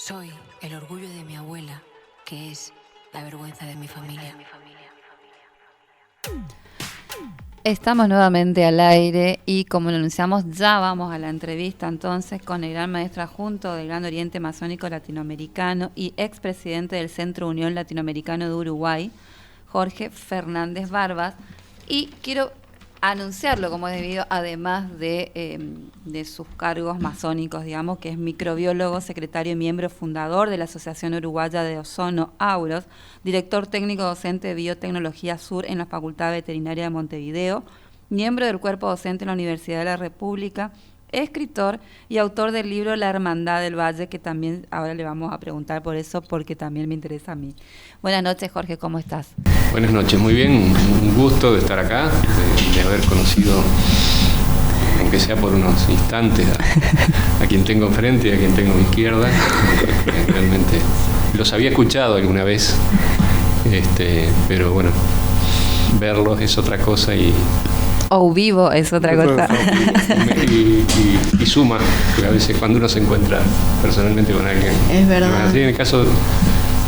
Soy el orgullo de mi abuela, que es la vergüenza de mi familia. Estamos nuevamente al aire y como lo anunciamos ya vamos a la entrevista entonces con el gran maestro adjunto del Gran Oriente Masónico Latinoamericano y expresidente del Centro Unión Latinoamericano de Uruguay, Jorge Fernández Barbas. Y quiero anunciarlo como es debido, además de sus cargos masónicos, digamos, que es microbiólogo, secretario y miembro fundador de la Asociación Uruguaya de Ozono, AUROS, director técnico docente de Biotecnología Sur en la Facultad Veterinaria de Montevideo, miembro del cuerpo docente en la Universidad de la República, escritor y autor del libro La Hermandad del Valle, que también ahora le vamos a preguntar por eso, porque también me interesa a mí. Buenas noches, Jorge, ¿cómo estás? Buenas noches, muy bien, un gusto de estar acá, de haber conocido, aunque sea por unos instantes, a quien tengo enfrente y a quien tengo a mi izquierda. Realmente los había escuchado alguna vez, pero bueno, verlos es otra cosa O vivo es otra cosa. Y suma, porque a veces cuando uno se encuentra personalmente con alguien. Es verdad. Así en el caso,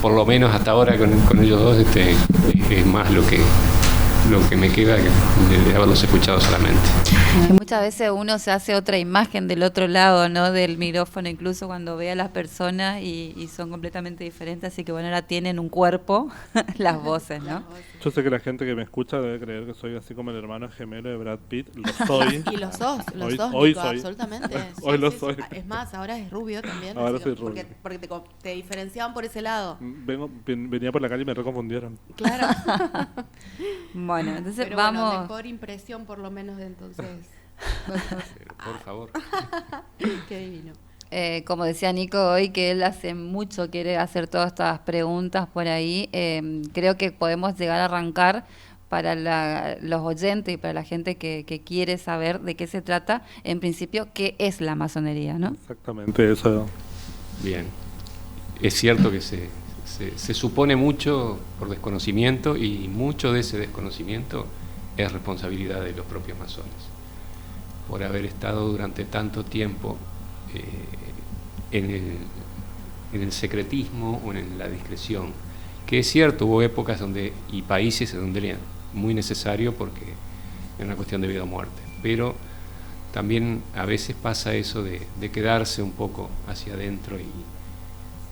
por lo menos hasta ahora con ellos dos, es más lo que me queda de haberlos escuchado solamente. Y muchas veces uno se hace otra imagen del otro lado, ¿no? Del micrófono, incluso cuando ve a las personas y son completamente diferentes, así que bueno, ahora tienen un cuerpo las voces, ¿no? Yo sé que la gente que me escucha debe creer que soy así como el hermano gemelo de Brad Pitt, lo soy. Y los sos, hoy Nico, soy. Absolutamente. Hoy lo soy. Es más, ahora es rubio también. Ahora soy rubio. Porque te diferenciaban por ese lado. Venía por la calle y me reconfundieron. Claro. Bueno, entonces Pero vamos... bueno, mejor impresión por lo menos de entonces. Por favor. Qué divino. Como decía Nico hoy, que él hace mucho quiere hacer todas estas preguntas por ahí, creo que podemos llegar a arrancar para los oyentes y para la gente que quiere saber de qué se trata, en principio, qué es la masonería, ¿no? Exactamente, eso. Bien. Es cierto que se supone mucho por desconocimiento y mucho de ese desconocimiento es responsabilidad de los propios masones, por haber estado durante tanto tiempo en el secretismo o en la discreción, que es cierto, hubo épocas y países donde era muy necesario porque es una cuestión de vida o muerte, pero también a veces pasa eso de quedarse un poco hacia adentro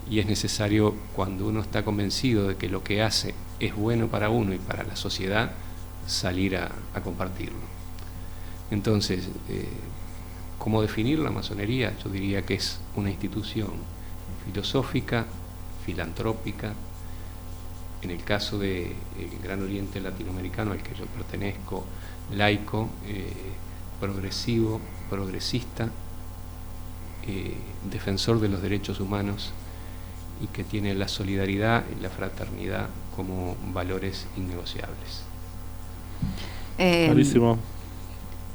y es necesario, cuando uno está convencido de que lo que hace es bueno para uno y para la sociedad, salir a compartirlo. Entonces, ¿cómo definir la masonería? Yo diría que es una institución filosófica, filantrópica. En el caso del Gran Oriente Latinoamericano, al que yo pertenezco, laico, progresivo, progresista, defensor de los derechos humanos y que tiene la solidaridad y la fraternidad como valores innegociables. Clarísimo.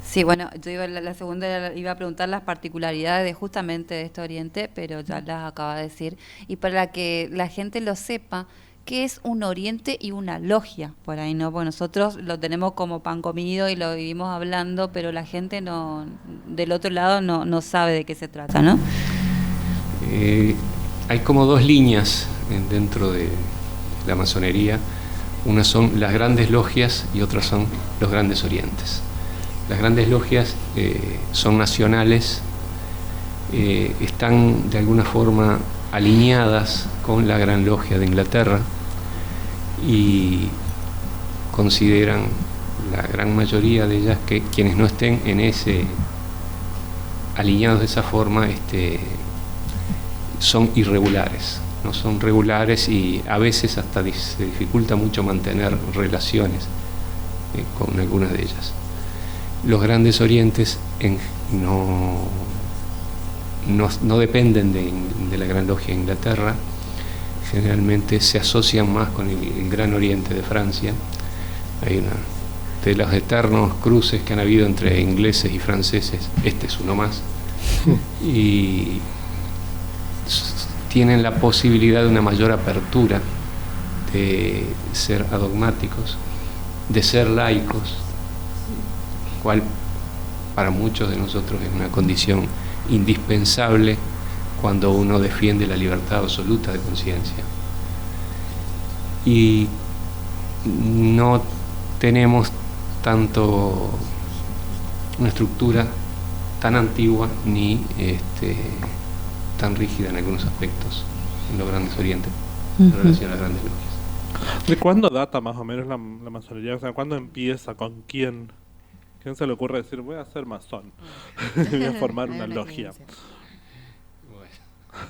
Sí, bueno, yo la segunda iba a preguntar las particularidades justamente de este Oriente, pero ya las acaba de decir. Y para que la gente lo sepa, ¿qué es un Oriente y una logia? Por ahí, ¿no? Porque nosotros lo tenemos como pan comido y lo vivimos hablando, pero la gente no, del otro lado no sabe de qué se trata, ¿no? Hay como dos líneas dentro de la masonería. Unas son las grandes logias y otras son los grandes orientes. Las grandes logias son nacionales, están de alguna forma alineadas con la Gran Logia de Inglaterra y consideran la gran mayoría de ellas que quienes no estén alineados de esa forma son irregulares, no son regulares y a veces hasta se dificulta mucho mantener relaciones con algunas de ellas. Los grandes orientes no dependen de la Gran Logia de Inglaterra, generalmente se asocian más con el Gran Oriente de Francia. Hay de los eternos cruces que han habido entre ingleses y franceses, este es uno más, y tienen la posibilidad de una mayor apertura, de ser adogmáticos, de ser laicos, cual para muchos de nosotros es una condición indispensable cuando uno defiende la libertad absoluta de conciencia. Y no tenemos tanto una estructura tan antigua ni tan rígida en algunos aspectos en los Grandes Orientes en relación a las grandes logias. ¿De cuándo data más o menos la masonería? O sea, ¿cuándo empieza? ¿Con quién? ¿Quién se le ocurre decir, voy a ser masón? Voy a formar una logia.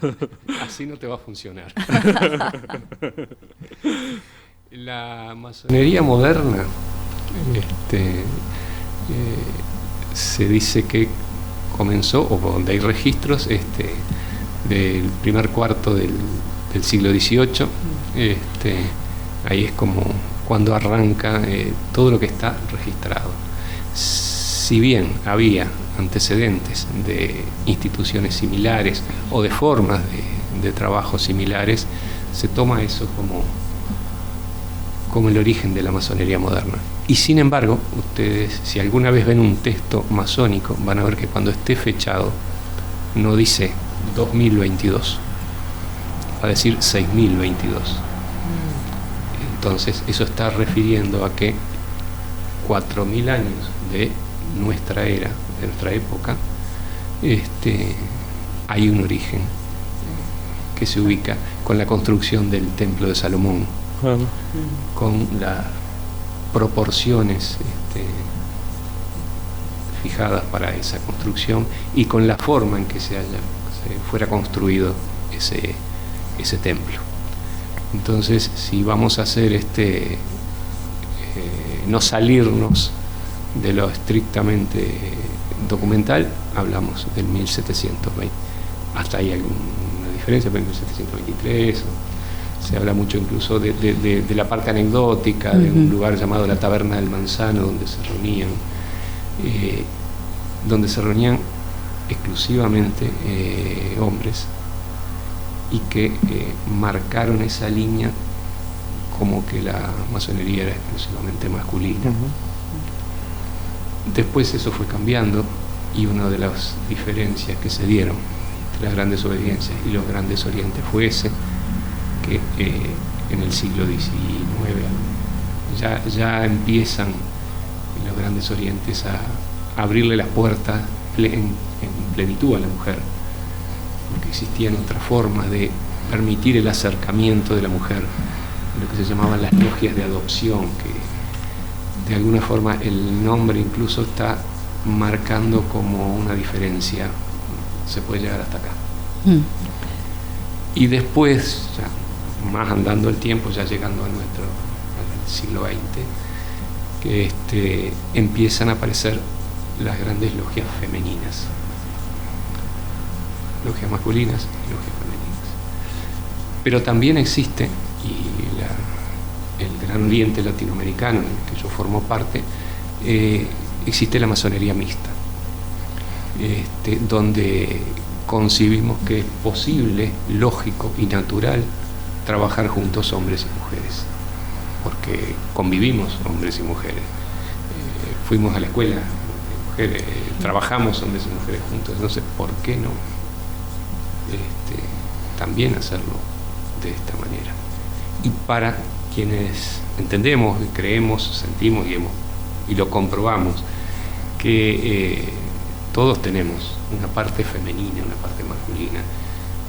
Bueno, así no te va a funcionar. La masonería moderna se dice que comenzó, o donde hay registros, del primer cuarto del siglo XVIII. Ahí es como cuando arranca todo lo que está registrado. Si bien había antecedentes de instituciones similares o de formas de trabajo similares, se toma eso como el origen de la masonería moderna. Y sin embargo, ustedes, si alguna vez ven un texto masónico, van a ver que cuando esté fechado no dice 2022, va a decir 6022. Entonces eso está refiriendo a que 4000 años de nuestra era, de nuestra época, hay un origen que se ubica con la construcción del Templo de Salomón, con las proporciones fijadas para esa construcción y con la forma en que se fuera construido ese templo. Entonces, si vamos a hacer no salirnos de lo estrictamente documental, hablamos del 1720. Hasta hay alguna diferencia, pero en 1723 se habla mucho incluso de la parte anecdótica, de un lugar llamado la Taberna del Manzano, donde se reunían exclusivamente hombres, y que marcaron esa línea como que la masonería era exclusivamente masculina. Después eso fue cambiando, y una de las diferencias que se dieron entre las grandes obediencias y los grandes orientes fue ese, que en el siglo XIX ya empiezan los grandes orientes a abrirle las puertas en plenitud a la mujer, porque existían otras formas de permitir el acercamiento de la mujer, lo que se llamaban las logias de adopción, que de alguna forma el nombre incluso está marcando como una diferencia, se puede llegar hasta acá. Y después, ya más andando el tiempo, ya llegando al siglo XX, que empiezan a aparecer las grandes logias femeninas, logias masculinas y logias femeninas. Pero también existe, y el Gran Oriente latinoamericano, en el que yo formo parte, existe la masonería mixta, donde concibimos que es posible, lógico y natural trabajar juntos hombres y mujeres, porque convivimos hombres y mujeres, fuimos a la escuela de mujeres, trabajamos hombres y mujeres juntos, entonces ¿por qué no también hacerlo de esta manera? Y para quienes entendemos, creemos, sentimos y lo comprobamos, que todos tenemos una parte femenina, una parte masculina,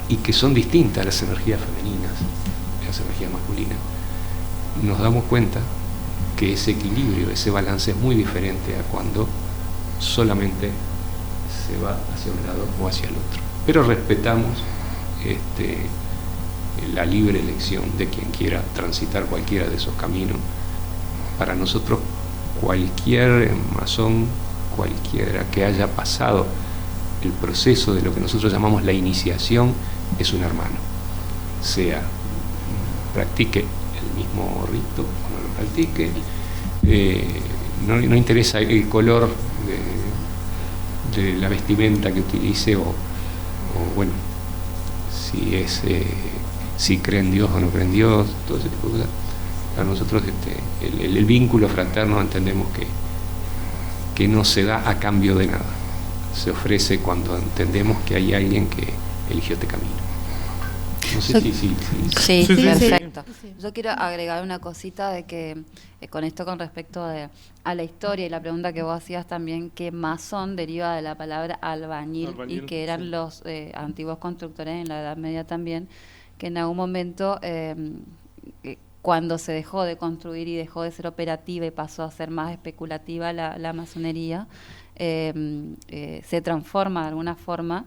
y que son distintas las energías femeninas, las energías masculinas, nos damos cuenta que ese equilibrio, ese balance es muy diferente a cuando solamente se va hacia un lado o hacia el otro. Pero respetamos la libre elección de quien quiera transitar cualquiera de esos caminos. Para nosotros, cualquier masón, cualquiera que haya pasado el proceso de lo que nosotros llamamos la iniciación, es un hermano, sea practique el mismo rito o no lo practique, no interesa el color de la vestimenta que utilice, o bueno, si cree en Dios o no cree en Dios, todo ese tipo de cosas. Para nosotros el vínculo fraterno entendemos que no se da a cambio de nada, se ofrece cuando entendemos que hay alguien que eligió este camino. No sé Yo- si Sí, Sí, sí, perfecto. sí. Yo quiero agregar una cosita de que con esto con respecto a la historia y la pregunta que vos hacías también, que masón deriva de la palabra albañil, Albañil, y que eran sí. los antiguos constructores en la Edad Media también, que en algún momento cuando se dejó de construir y dejó de ser operativa y pasó a ser más especulativa la masonería, se transforma de alguna forma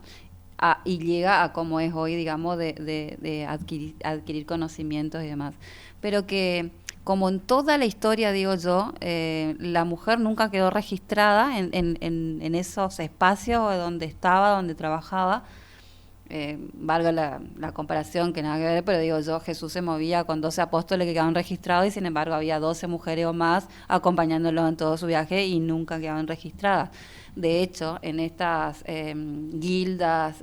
y llega a como es hoy, digamos, de adquirir conocimientos y demás. Pero que, como en toda la historia, digo yo, la mujer nunca quedó registrada en esos espacios donde estaba, donde trabajaba. Valga la comparación, que nada que ver, pero digo yo, Jesús se movía con 12 apóstoles que quedaban registrados, y sin embargo había 12 mujeres o más acompañándolo en todo su viaje y nunca quedaban registradas. De hecho, en estas guildas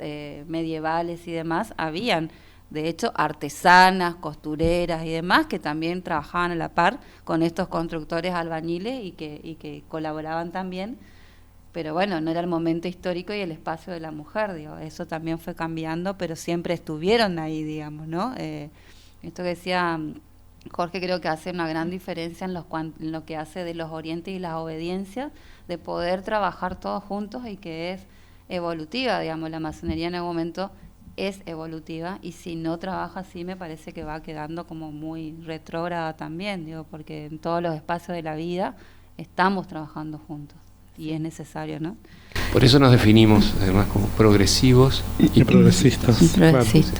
medievales y demás, habían, de hecho, artesanas, costureras y demás, que también trabajaban a la par con estos constructores albañiles y que colaboraban también. Pero bueno, no era el momento histórico y el espacio de la mujer, digo, eso también fue cambiando, pero siempre estuvieron ahí, digamos, ¿no? Esto que decía Jorge, creo que hace una gran diferencia en lo que hace de los orientes y las obediencias, de poder trabajar todos juntos, y que es evolutiva, digamos, la masonería en algún momento es evolutiva, y si no trabaja así me parece que va quedando como muy retrógrada también, digo, porque en todos los espacios de la vida estamos trabajando juntos. Y es necesario, ¿no? Por eso nos definimos además como progresivos Y progresistas. Progresista.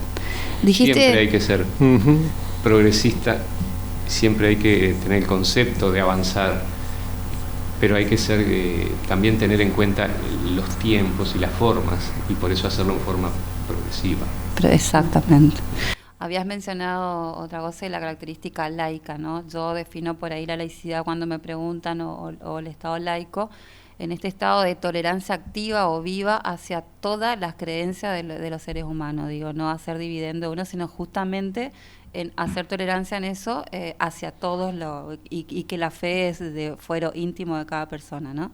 Dijiste, Siempre hay que ser Claro. Ujú. progresista, siempre hay que tener el concepto de avanzar, pero hay que ser también tener en cuenta los tiempos y las formas, y por eso hacerlo en forma progresiva. exactamente. Habías mencionado otra cosa de la característica laica, ¿no? Yo defino por ahí la laicidad cuando me preguntan, o el estado laico, en este estado de tolerancia activa o viva hacia todas las creencias de los seres humanos, digo, no hacer dividendo de uno, sino justamente en hacer tolerancia en eso hacia todos, y que la fe es de fuero íntimo de cada persona, ¿no?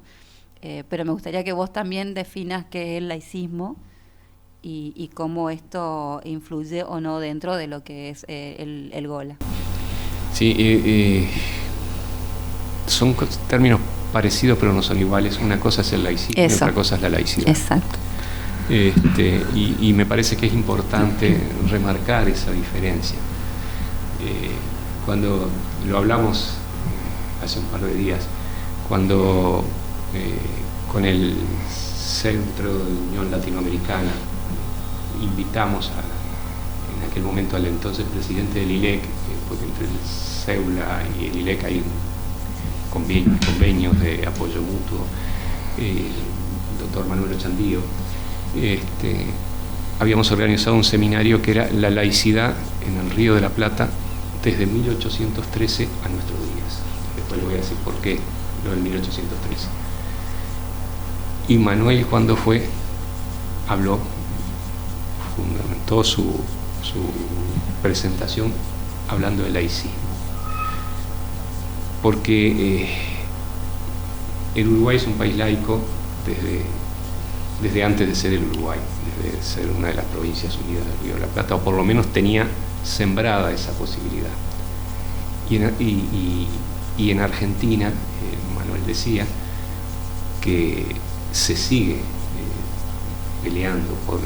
Pero me gustaría que vos también definas qué es el laicismo y cómo esto influye o no dentro de lo que es el Gola. Sí, son términos parecidos pero no son iguales. Una cosa es el laicismo y otra cosa es la laicidad. Exacto. Y me parece que es importante remarcar esa diferencia. Cuando lo hablamos hace un par de días, cuando con el Centro de Unión Latinoamericana invitamos en aquel momento al entonces presidente del ILEC, porque entre el CEULA y el ILEC hay convenios de apoyo mutuo, el doctor Manuel Ochandío, habíamos organizado un seminario que era la laicidad en el Río de la Plata desde 1813 a nuestros días. Después le voy a decir por qué lo del 1813. Y Manuel, cuando fue, habló, fundamentó su presentación hablando de laicismo. Porque el Uruguay es un país laico desde antes de ser el Uruguay, desde ser una de las provincias unidas del Río de la Plata, o por lo menos tenía sembrada esa posibilidad. Y en Argentina, Manuel decía que se sigue peleando por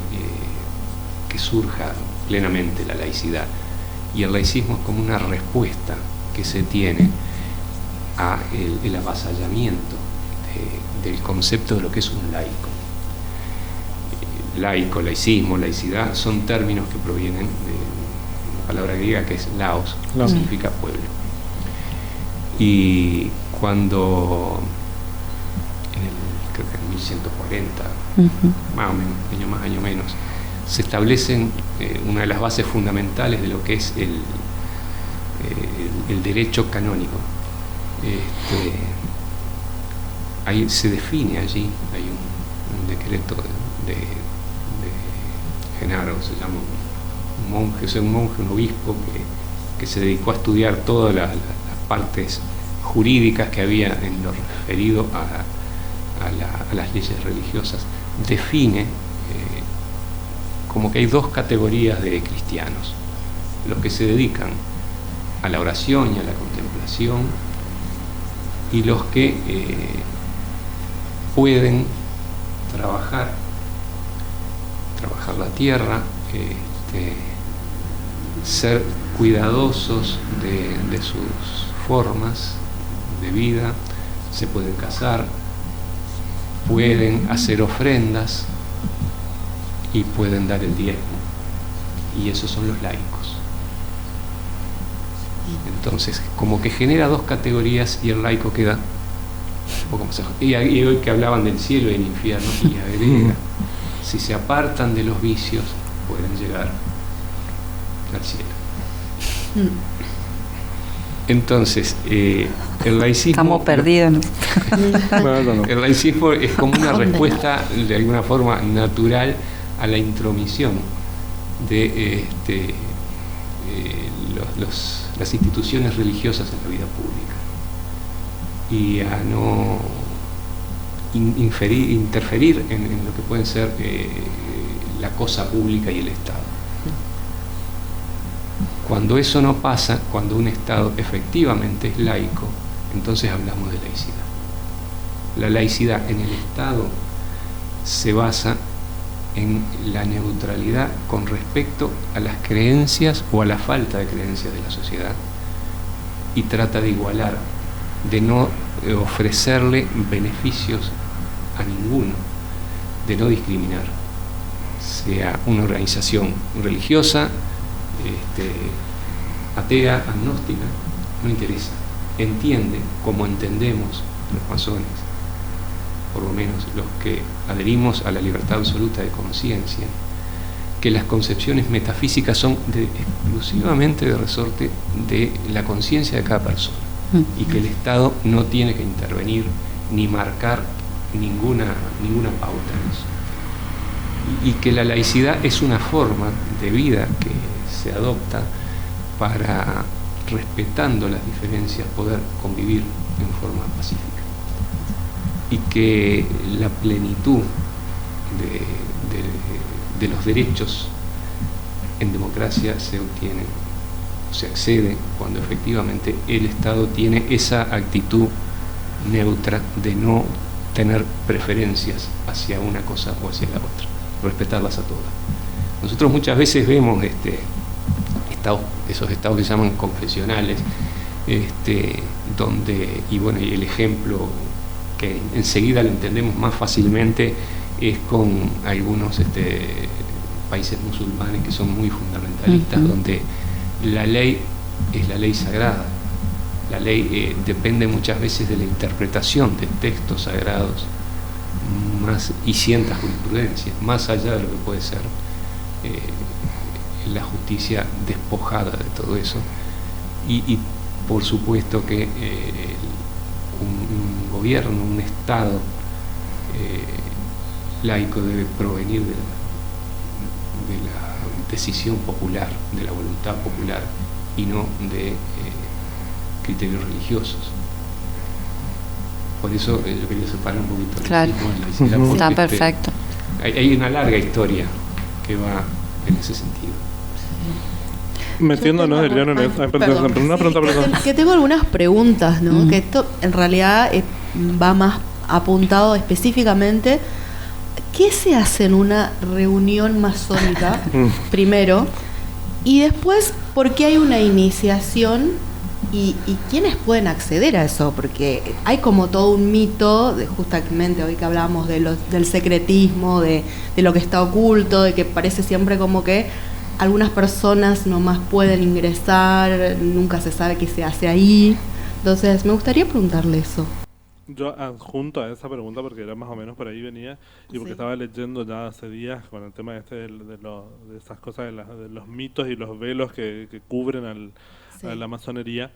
que surja plenamente la laicidad, y el laicismo es como una respuesta que se tiene a el avasallamiento del concepto de lo que es un laico. Laico, laicismo, laicidad son términos que provienen de una palabra griega que es laos, que significa pueblo. Y cuando creo que en 1140, más o menos, año más, año menos, se establecen una de las bases fundamentales de lo que es el derecho canónico. Ahí se define, allí hay un decreto de Genaro, se llama un monje, un obispo que se dedicó a estudiar todas las partes jurídicas que había en lo referido a las leyes religiosas. Define como que hay dos categorías de cristianos: los que se dedican a la oración y a la contemplación, y los que pueden trabajar la tierra, ser cuidadosos de sus formas de vida, se pueden casar, pueden hacer ofrendas y pueden dar el diezmo, y esos son los laicos. Entonces, como que genera dos categorías y el laico queda un poco más abajo. Y hoy que hablaban del cielo y del infierno, y agrega, si se apartan de los vicios, pueden llegar al cielo. Entonces, el laicismo... Estamos perdidos, ¿no? No. El laicismo es como una respuesta, de alguna forma natural, a la intromisión de las instituciones religiosas en la vida pública, y a no interferir en lo que pueden ser la cosa pública y el Estado. Cuando eso no pasa, cuando un Estado efectivamente es laico, entonces hablamos de laicidad. La laicidad en el Estado se basa en la neutralidad con respecto a las creencias o a la falta de creencias de la sociedad, y trata de igualar, de no ofrecerle beneficios a ninguno, de no discriminar, sea una organización religiosa, atea, agnóstica, no interesa. Entiende, como entendemos los masones, por lo menos los que adherimos a la libertad absoluta de conciencia, que las concepciones metafísicas son exclusivamente de resorte de la conciencia de cada persona, y que el Estado no tiene que intervenir ni marcar ninguna pauta en eso, y que la laicidad es una forma de vida que se adopta para, respetando las diferencias, poder convivir en forma pacífica, y que la plenitud de los derechos en democracia se obtiene, o se accede, cuando efectivamente el Estado tiene esa actitud neutra de no tener preferencias hacia una cosa o hacia la otra, respetarlas a todas. Nosotros muchas veces vemos esos estados que se llaman confesionales, donde, y bueno, y el ejemplo que enseguida lo entendemos más fácilmente es con algunos países musulmanes que son muy fundamentalistas, donde la ley es la ley sagrada. La ley depende muchas veces de la interpretación de textos sagrados y ciertas jurisprudencias, más allá de lo que puede ser la justicia despojada de todo eso. Y por supuesto que un gobierno, un Estado laico debe provenir de la decisión popular, de la voluntad popular, y no de criterios religiosos. Por eso yo quería separar un poquito el laicismo de la laicidad, Está perfecto. Hay una larga historia que va en ese sentido. Metiéndonos, Eliana, en eso. Una pregunta. Que tengo algunas preguntas, ¿no? Que esto en realidad va más apuntado específicamente. ¿Qué se hace en una reunión masónica, primero? Y después, ¿por qué hay una iniciación? ¿Y quiénes pueden acceder a eso? Porque hay como todo un mito, justamente hoy que hablábamos del secretismo, de lo que está oculto, de que parece siempre como que algunas personas nomás pueden ingresar, nunca se sabe qué se hace ahí. Entonces, me gustaría preguntarle eso. Yo adjunto a esa pregunta, porque era más o menos por ahí venía, y porque estaba leyendo ya hace días con el tema de esas cosas de los mitos y los velos que cubren a la masonería.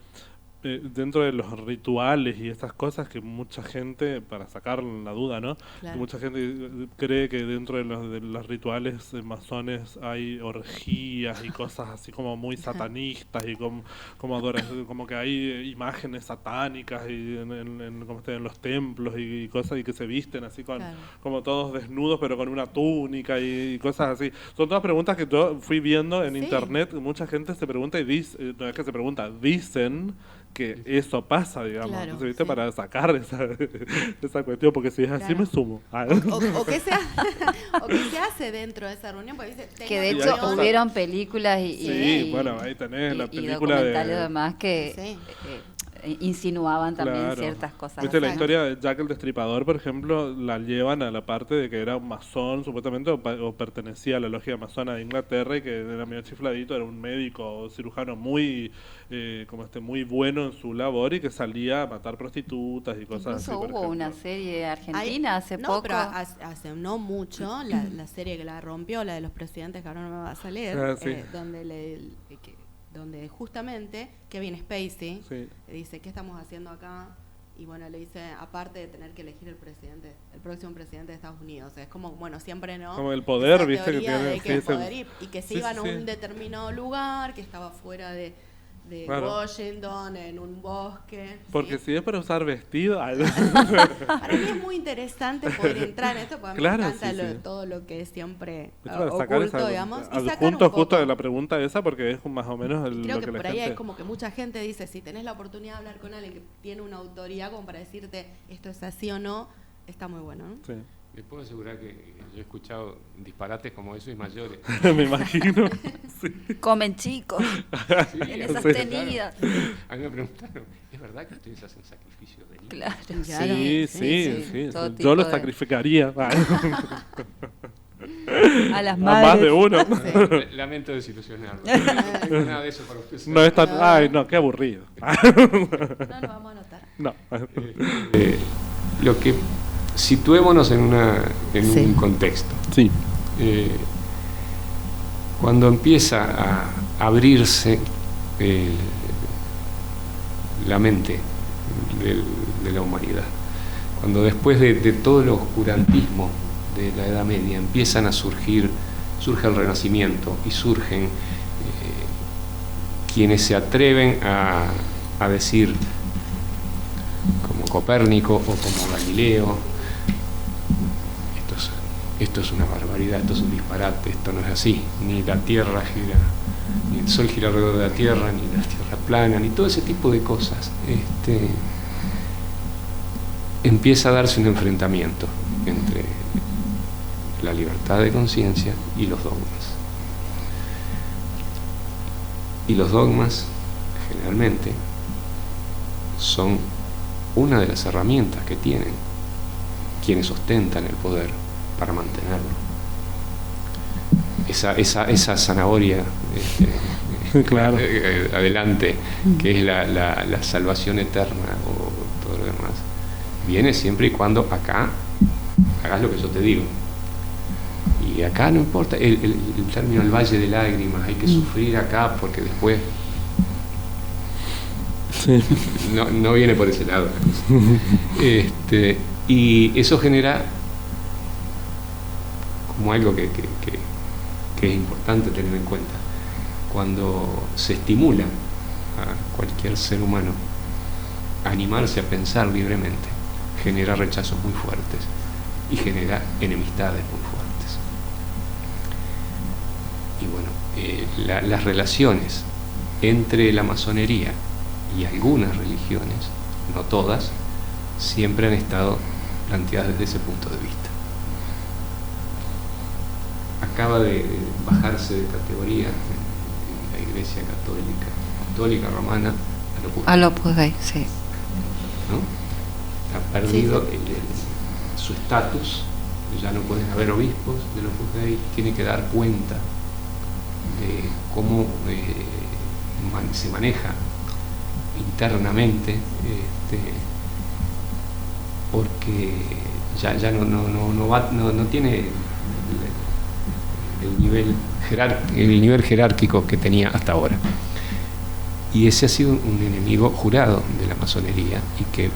dentro de los rituales y estas cosas que mucha gente, para sacar la duda, ¿no? Claro. Que mucha gente cree que dentro de los rituales masones hay orgías y cosas así como muy satanistas y como que hay imágenes satánicas y en los templos y cosas y que se visten así Claro. como todos desnudos pero con una túnica y cosas así. Son todas preguntas que yo fui viendo en Sí. internet. Mucha gente se pregunta y dice, no es que se pregunta, dicen que eso pasa, digamos. Claro, Entonces, ¿viste? sí. Para sacar esa cuestión, porque si es así Claro. me sumo. O qué se hace dentro de esa reunión, porque dice, tengo Que de Sí, hecho hay- hubieron películas Sí, bueno, ahí tenés la y película documentales de... además que Sí. insinuaban también Claro. ciertas cosas. ¿Viste la así. historia de Jack el Destripador, por ejemplo? La llevan a la parte de que era un masón, supuestamente, o pertenecía a la logia masona de Inglaterra y que era medio chifladito, era un médico cirujano muy muy bueno en su labor y que salía a matar prostitutas y cosas así, Incluso por hubo ejemplo. una serie Hay- argentina hace no, poco. pero hace no mucho, la serie que la rompió, la de los presidentes, que ahora no me va a salir, Ah, sí. donde justamente Kevin Spacey Sí. dice, ¿qué estamos haciendo acá? Y bueno, le dice, aparte de tener que elegir el próximo presidente de Estados Unidos, es como, bueno, siempre no. Como el poder, Esa ¿viste? Que teoría tiene, de que sí, el ese- poder y que se sí, iban sí, a sí. un determinado lugar, que estaba fuera de Claro. Washington, en un bosque. Porque ¿sí? si es para usar vestido... Para mí es muy interesante poder entrar en esto, porque Claro, me encanta sí, sí. todo lo que es siempre Para sacar oculto, esa, digamos. Y sacar un adjunto justo poco. de la pregunta esa porque es más o menos Y creo lo que que la por ahí gente... hay como que mucha gente dice, si tenés la oportunidad de hablar con alguien que tiene una autoridad como para decirte esto es así o no, está muy bueno, ¿no? Sí. Les puedo asegurar que yo he escuchado disparates como eso y mayores. Me imagino. Sí. Comen chicos Sí, en esas sí. tenidas. A mí me preguntaron, ¿es verdad que ustedes hacen sacrificios de niños? Claro. Claro. Sí, Sí, sí, sí. sí. Todo Yo tipo lo de- sacrificaría. A las A madres. más de uno. Lamento desilusionarlo. No tengo nada de eso para ustedes. No es tan... Ay, no, qué aburrido. No lo vamos a anotar. No. Lo que situémonos en Sí. un contexto. Sí. Cuando empieza a abrirse la mente de la humanidad, cuando después de todo el oscurantismo de la Edad Media surge el Renacimiento y surgen quienes se atreven a decir, como Copérnico o como Galileo, esto es una barbaridad, esto es un disparate, esto no es así, ni la Tierra gira, ni el Sol gira alrededor de la Tierra, ni la Tierra plana, ni todo ese tipo de cosas. Empieza a darse un enfrentamiento entre la libertad de conciencia y los dogmas. Y los dogmas, generalmente, son una de las herramientas que tienen quienes ostentan el poder para mantenerlo. Esa zanahoria Claro. adelante, que es la salvación eterna o todo lo demás, viene siempre y cuando acá hagas lo que yo te digo. Y acá no importa el término el valle de lágrimas, hay que sufrir acá porque después Sí. no viene por ese lado. Y eso genera como algo que es importante tener en cuenta. Cuando se estimula a cualquier ser humano a animarse a pensar libremente, genera rechazos muy fuertes y genera enemistades muy fuertes. Y bueno, las relaciones entre la masonería y algunas religiones, no todas, siempre han estado planteadas desde ese punto de vista. Acaba de bajarse de categoría en la Iglesia católica romana A lo Dei, sí. ¿no? Ha perdido su estatus, ya no pueden haber obispos de los Dei, tiene que dar cuenta de cómo se maneja internamente, porque ya no tiene el nivel jerárquico que tenía hasta ahora. Y ese ha sido un enemigo jurado de la masonería y que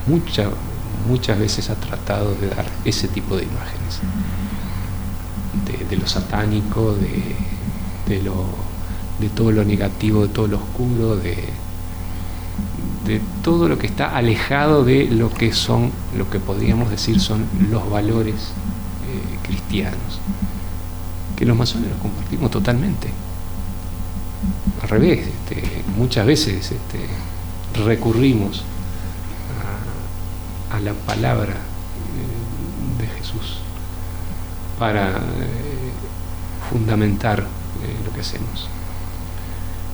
muchas veces ha tratado de dar ese tipo de imágenes, de lo satánico, de todo lo negativo, de todo lo oscuro, de todo lo que está alejado de lo que podríamos decir son los valores cristianos, que los masones los compartimos totalmente. Al revés, muchas veces recurrimos a la palabra de Jesús para fundamentar lo que hacemos.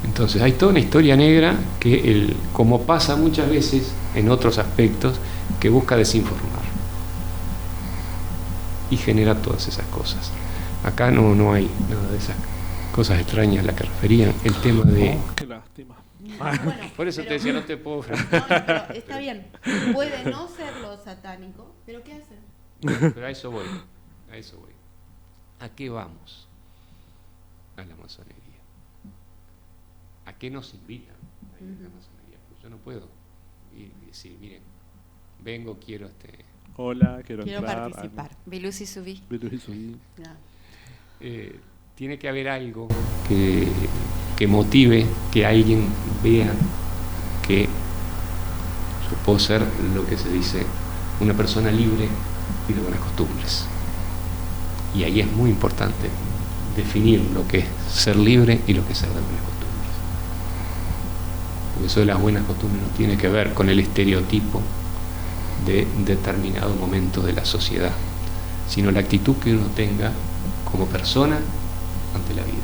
Entonces hay toda una historia negra que, como pasa muchas veces en otros aspectos, que busca desinformar y genera todas esas cosas. Acá no hay nada de esas cosas extrañas a las que referían. El tema de... qué lástima. Bueno, Por eso te decía, no te puedo frenar. No, pero está bien. Puede no ser lo satánico, pero ¿qué hacen? Pero a eso voy. ¿A qué vamos? A la masonería. ¿A qué nos invitan a ir a la masonería? Pues yo no puedo ir y decir, miren, vengo, quiero Hola, quiero entrar. participar. Bilusi subí. Ya. Tiene que haber algo que motive que alguien vea que yo puedo ser lo que se dice una persona libre y de buenas costumbres. Y ahí es muy importante definir lo que es ser libre y lo que es ser de buenas costumbres. Porque eso de las buenas costumbres no tiene que ver con el estereotipo de determinado momento de la sociedad, sino la actitud que uno tenga como persona ante la vida.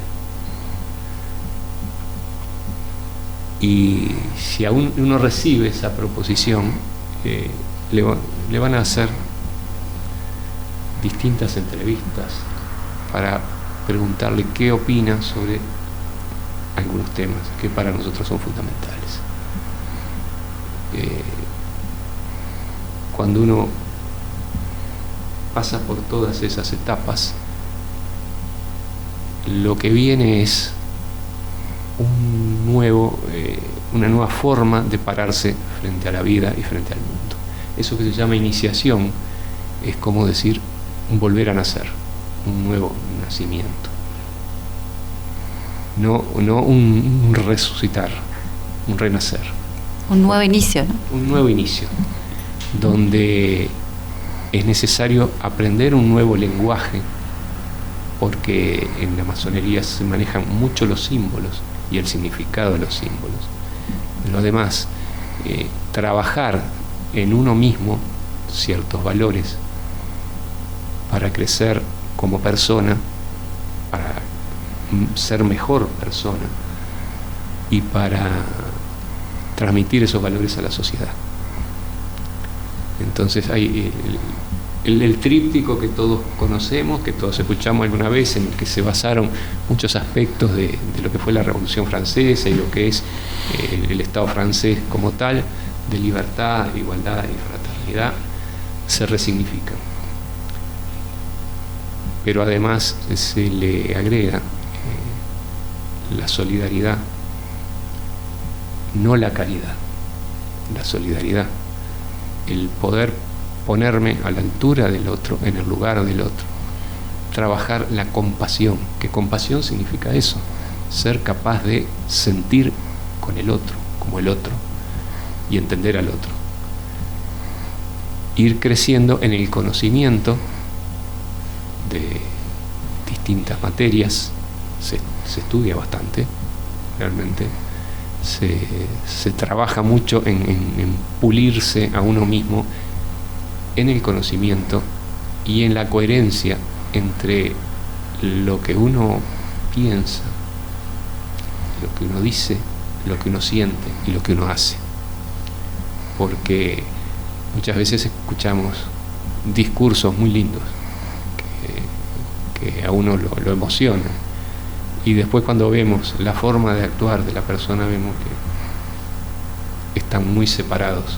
Y si aún uno recibe esa proposición, le van a hacer distintas entrevistas para preguntarle qué opina sobre algunos temas que para nosotros son fundamentales. Cuando uno pasa por todas esas etapas, lo que viene es una nueva forma de pararse frente a la vida y frente al mundo. Eso que se llama iniciación es como decir un volver a nacer, un nuevo nacimiento. No un resucitar, un renacer. Un nuevo inicio, ¿no? Un nuevo inicio, donde es necesario aprender un nuevo lenguaje, porque en la masonería se manejan mucho los símbolos y el significado de los símbolos. Pero además, trabajar en uno mismo ciertos valores para crecer como persona, para ser mejor persona y para transmitir esos valores a la sociedad. Entonces hay el tríptico que todos conocemos, que todos escuchamos alguna vez, en el que se basaron muchos aspectos de lo que fue la Revolución Francesa y lo que es el Estado francés como tal, de libertad, igualdad y fraternidad, se resignifican. Pero además se le agrega la solidaridad, no la caridad, la solidaridad, el poder ponerme a la altura del otro, en el lugar del otro, trabajar la compasión, que compasión significa eso, ser capaz de sentir con el otro, como el otro, y entender al otro. Ir creciendo en el conocimiento de distintas materias, se estudia bastante, realmente, se trabaja mucho en pulirse a uno mismo en el conocimiento y en la coherencia entre lo que uno piensa, lo que uno dice, lo que uno siente y lo que uno hace. Porque muchas veces escuchamos discursos muy lindos que a uno lo emocionan, y después cuando vemos la forma de actuar de la persona vemos que están muy separados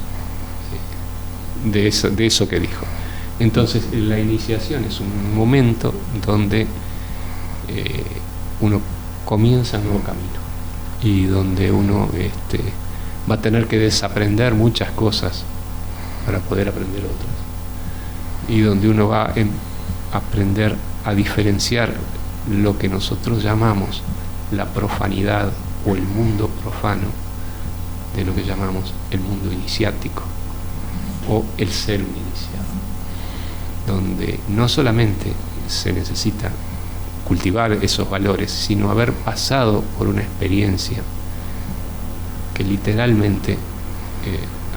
de eso que dijo. Entonces la iniciación es un momento donde uno comienza un nuevo camino y donde uno va a tener que desaprender muchas cosas para poder aprender otras, y donde uno va a aprender a diferenciar lo que nosotros llamamos la profanidad o el mundo profano de lo que llamamos el mundo iniciático o el ser un iniciado, donde no solamente se necesita cultivar esos valores, sino haber pasado por una experiencia que literalmente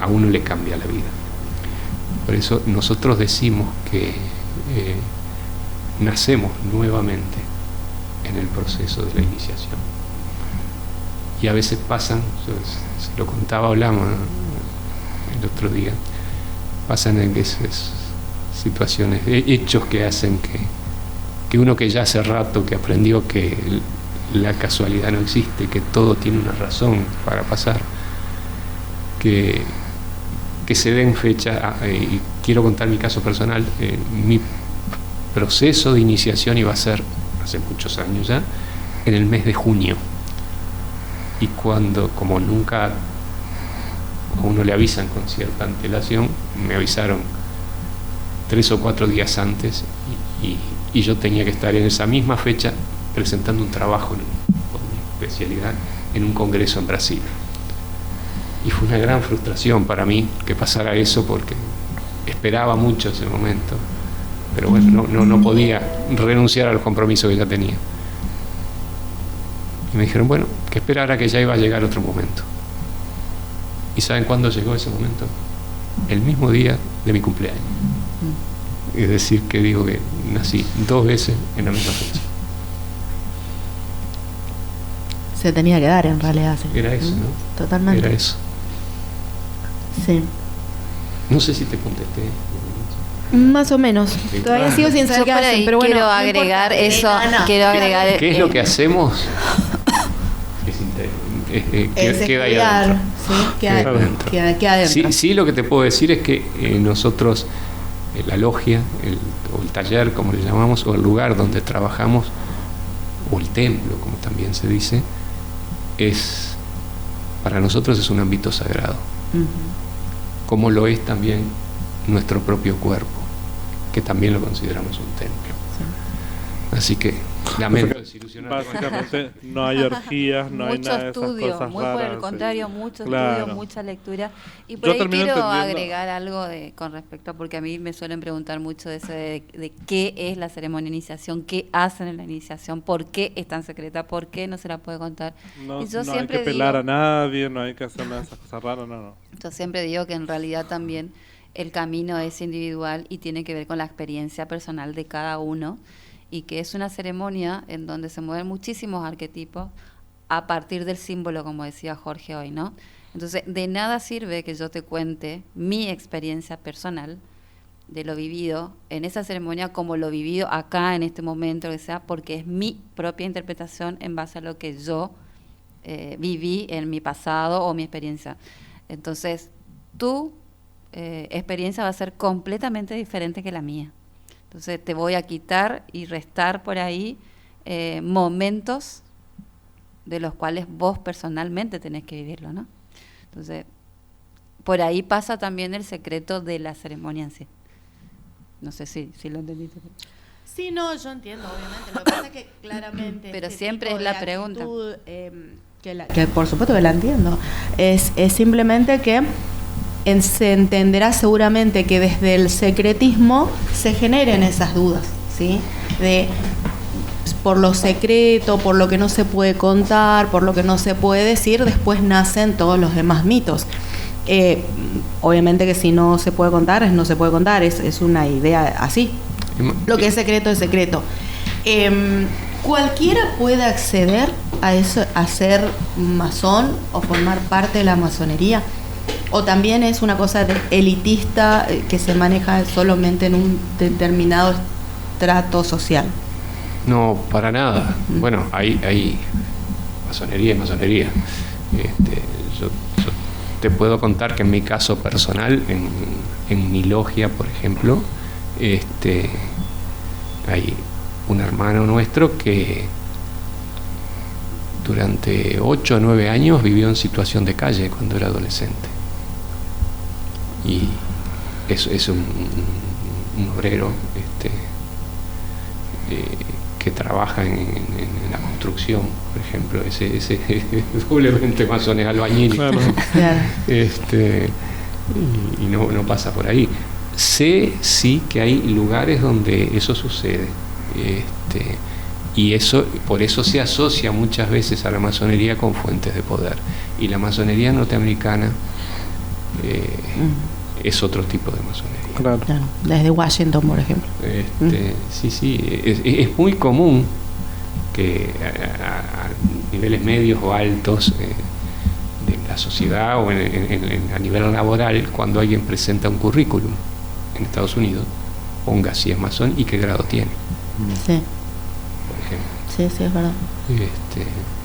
a uno le cambia la vida. Por eso nosotros decimos que nacemos nuevamente en el proceso de la iniciación. Y a veces pasan, se lo contaba, hablamos el otro día, pasan en esas situaciones, hechos que hacen que uno que ya hace rato que aprendió que la casualidad no existe, que todo tiene una razón para pasar, que se den fecha, y quiero contar mi caso personal. Mi proceso de iniciación iba a ser, hace muchos años ya, en el mes de junio, y cuando, como nunca a uno le avisan con cierta antelación, me avisaron 3 o 4 días antes, y yo tenía que estar en esa misma fecha presentando un trabajo por mi especialidad en un congreso en Brasil. Y fue una gran frustración para mí que pasara eso, porque esperaba mucho ese momento, pero bueno, no podía renunciar al compromiso que ya tenía. Y me dijeron, bueno, que esperara, que ya iba a llegar otro momento. ¿Y saben cuándo llegó ese momento? El mismo día de mi cumpleaños. Es decir, que digo que nací 2 veces en la misma fecha. Se tenía que dar, en realidad. Sí. Era eso, ¿no? Totalmente. Era eso. Sí. No sé si te contesté. Más o menos. Sí. Todavía sigo sin saber Yo qué por hacen, ahí pero bueno. quiero no agregar importa. eso, No. quiero agregar... ¿Qué es lo que hacemos? Queda ahí estudiar, adentro. sí, queda adentro. queda adentro. Sí, lo que te puedo decir es que nosotros, la logia, o el taller, como le llamamos, o el lugar donde trabajamos, o el templo, como también se dice, para nosotros es un ámbito sagrado, como lo es también nuestro propio cuerpo, que también lo consideramos un templo. Sí. Así que lamento desilusionarte. Básicamente no hay orgías, no hay mucho nada de esas estudio, cosas muy raras. por el contrario, mucho Claro. estudio, mucha lectura. Y por Yo ahí terminé quiero entendiendo- agregar algo con respecto, porque a mí me suelen preguntar mucho de qué es la ceremonia de iniciación, qué hacen en la iniciación, por qué es tan secreta, por qué no se la puede contar. No, Y yo no hay siempre que pelar digo- a nadie, no hay que hacer nada de esas cosas raras, no. Yo siempre digo que en realidad también el camino es individual y tiene que ver con la experiencia personal de cada uno, y que es una ceremonia en donde se mueven muchísimos arquetipos a partir del símbolo, como decía Jorge hoy, ¿no? Entonces, de nada sirve que yo te cuente mi experiencia personal de lo vivido en esa ceremonia como lo vivido acá en este momento, que sea, porque es mi propia interpretación en base a lo que yo viví en mi pasado o mi experiencia. Entonces, tu experiencia va a ser completamente diferente que la mía. Entonces, te voy a quitar y restar por ahí momentos de los cuales vos personalmente tenés que vivirlo, ¿no? Entonces, por ahí pasa también el secreto de la ceremonia en sí. No sé si lo entendiste. Sí, no, yo entiendo, obviamente. Lo que pasa es que claramente... Pero este siempre tipo es de la pregunta. actitud, que por supuesto que la entiendo. Es simplemente que se entenderá seguramente que desde el secretismo se generen esas dudas, ¿sí? De por lo secreto, por lo que no se puede contar, por lo que no se puede decir, después nacen todos los demás mitos. Obviamente que si no se puede contar, no se puede contar, es una idea así. Lo que es secreto es secreto. ¿Cualquiera puede acceder a eso, a ser masón o formar parte de la masonería? ¿O también es una cosa elitista que se maneja solamente en un determinado estrato social? No, para nada. Bueno, hay masonería y masonería. Yo te puedo contar que en mi caso personal, en mi logia, por ejemplo, hay un hermano nuestro que durante 8 o 9 años vivió en situación de calle cuando era adolescente. Y es un obrero que trabaja en la construcción, por ejemplo, ese doblemente masón, es albañil. Claro. Y no pasa por ahí. Sé sí que hay lugares donde eso sucede, y por eso se asocia muchas veces a la masonería con fuentes de poder, y la masonería norteamericana es otro tipo de masonería. Claro. Claro, desde Washington, por ejemplo. Sí, es muy común que a niveles medios o altos de la sociedad o a nivel laboral, cuando alguien presenta un currículum en Estados Unidos, ponga si es masón y qué grado tiene, Sí, por ejemplo. sí, es verdad.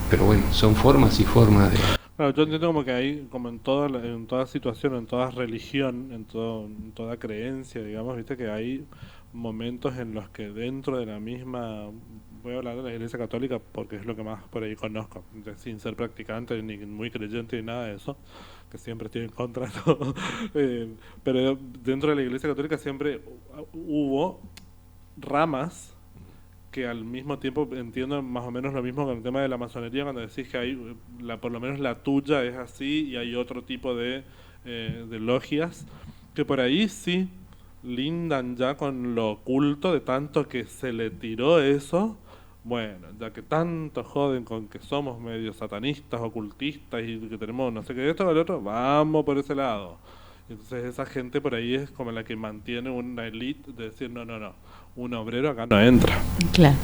Pero bueno, son formas y formas de... Claro, yo entiendo como que hay, como en toda situación, en toda religión, en toda creencia, digamos, viste que hay momentos en los que dentro de la misma, voy a hablar de la Iglesia Católica porque es lo que más por ahí conozco, sin ser practicante ni muy creyente ni nada de eso, que siempre estoy en contra de todo, pero dentro de la Iglesia Católica siempre hubo ramas que al mismo tiempo entiendo más o menos lo mismo con el tema de la masonería, cuando decís que hay por lo menos la tuya es así y hay otro tipo de logias que por ahí sí lindan ya con lo oculto, de tanto que se le tiró eso. Bueno, ya que tanto joden con que somos medio satanistas, ocultistas y que tenemos no sé qué esto o el otro, vamos por ese lado. Entonces esa gente por ahí es como la que mantiene una elite de decir no, un obrero acá no entra. Claro.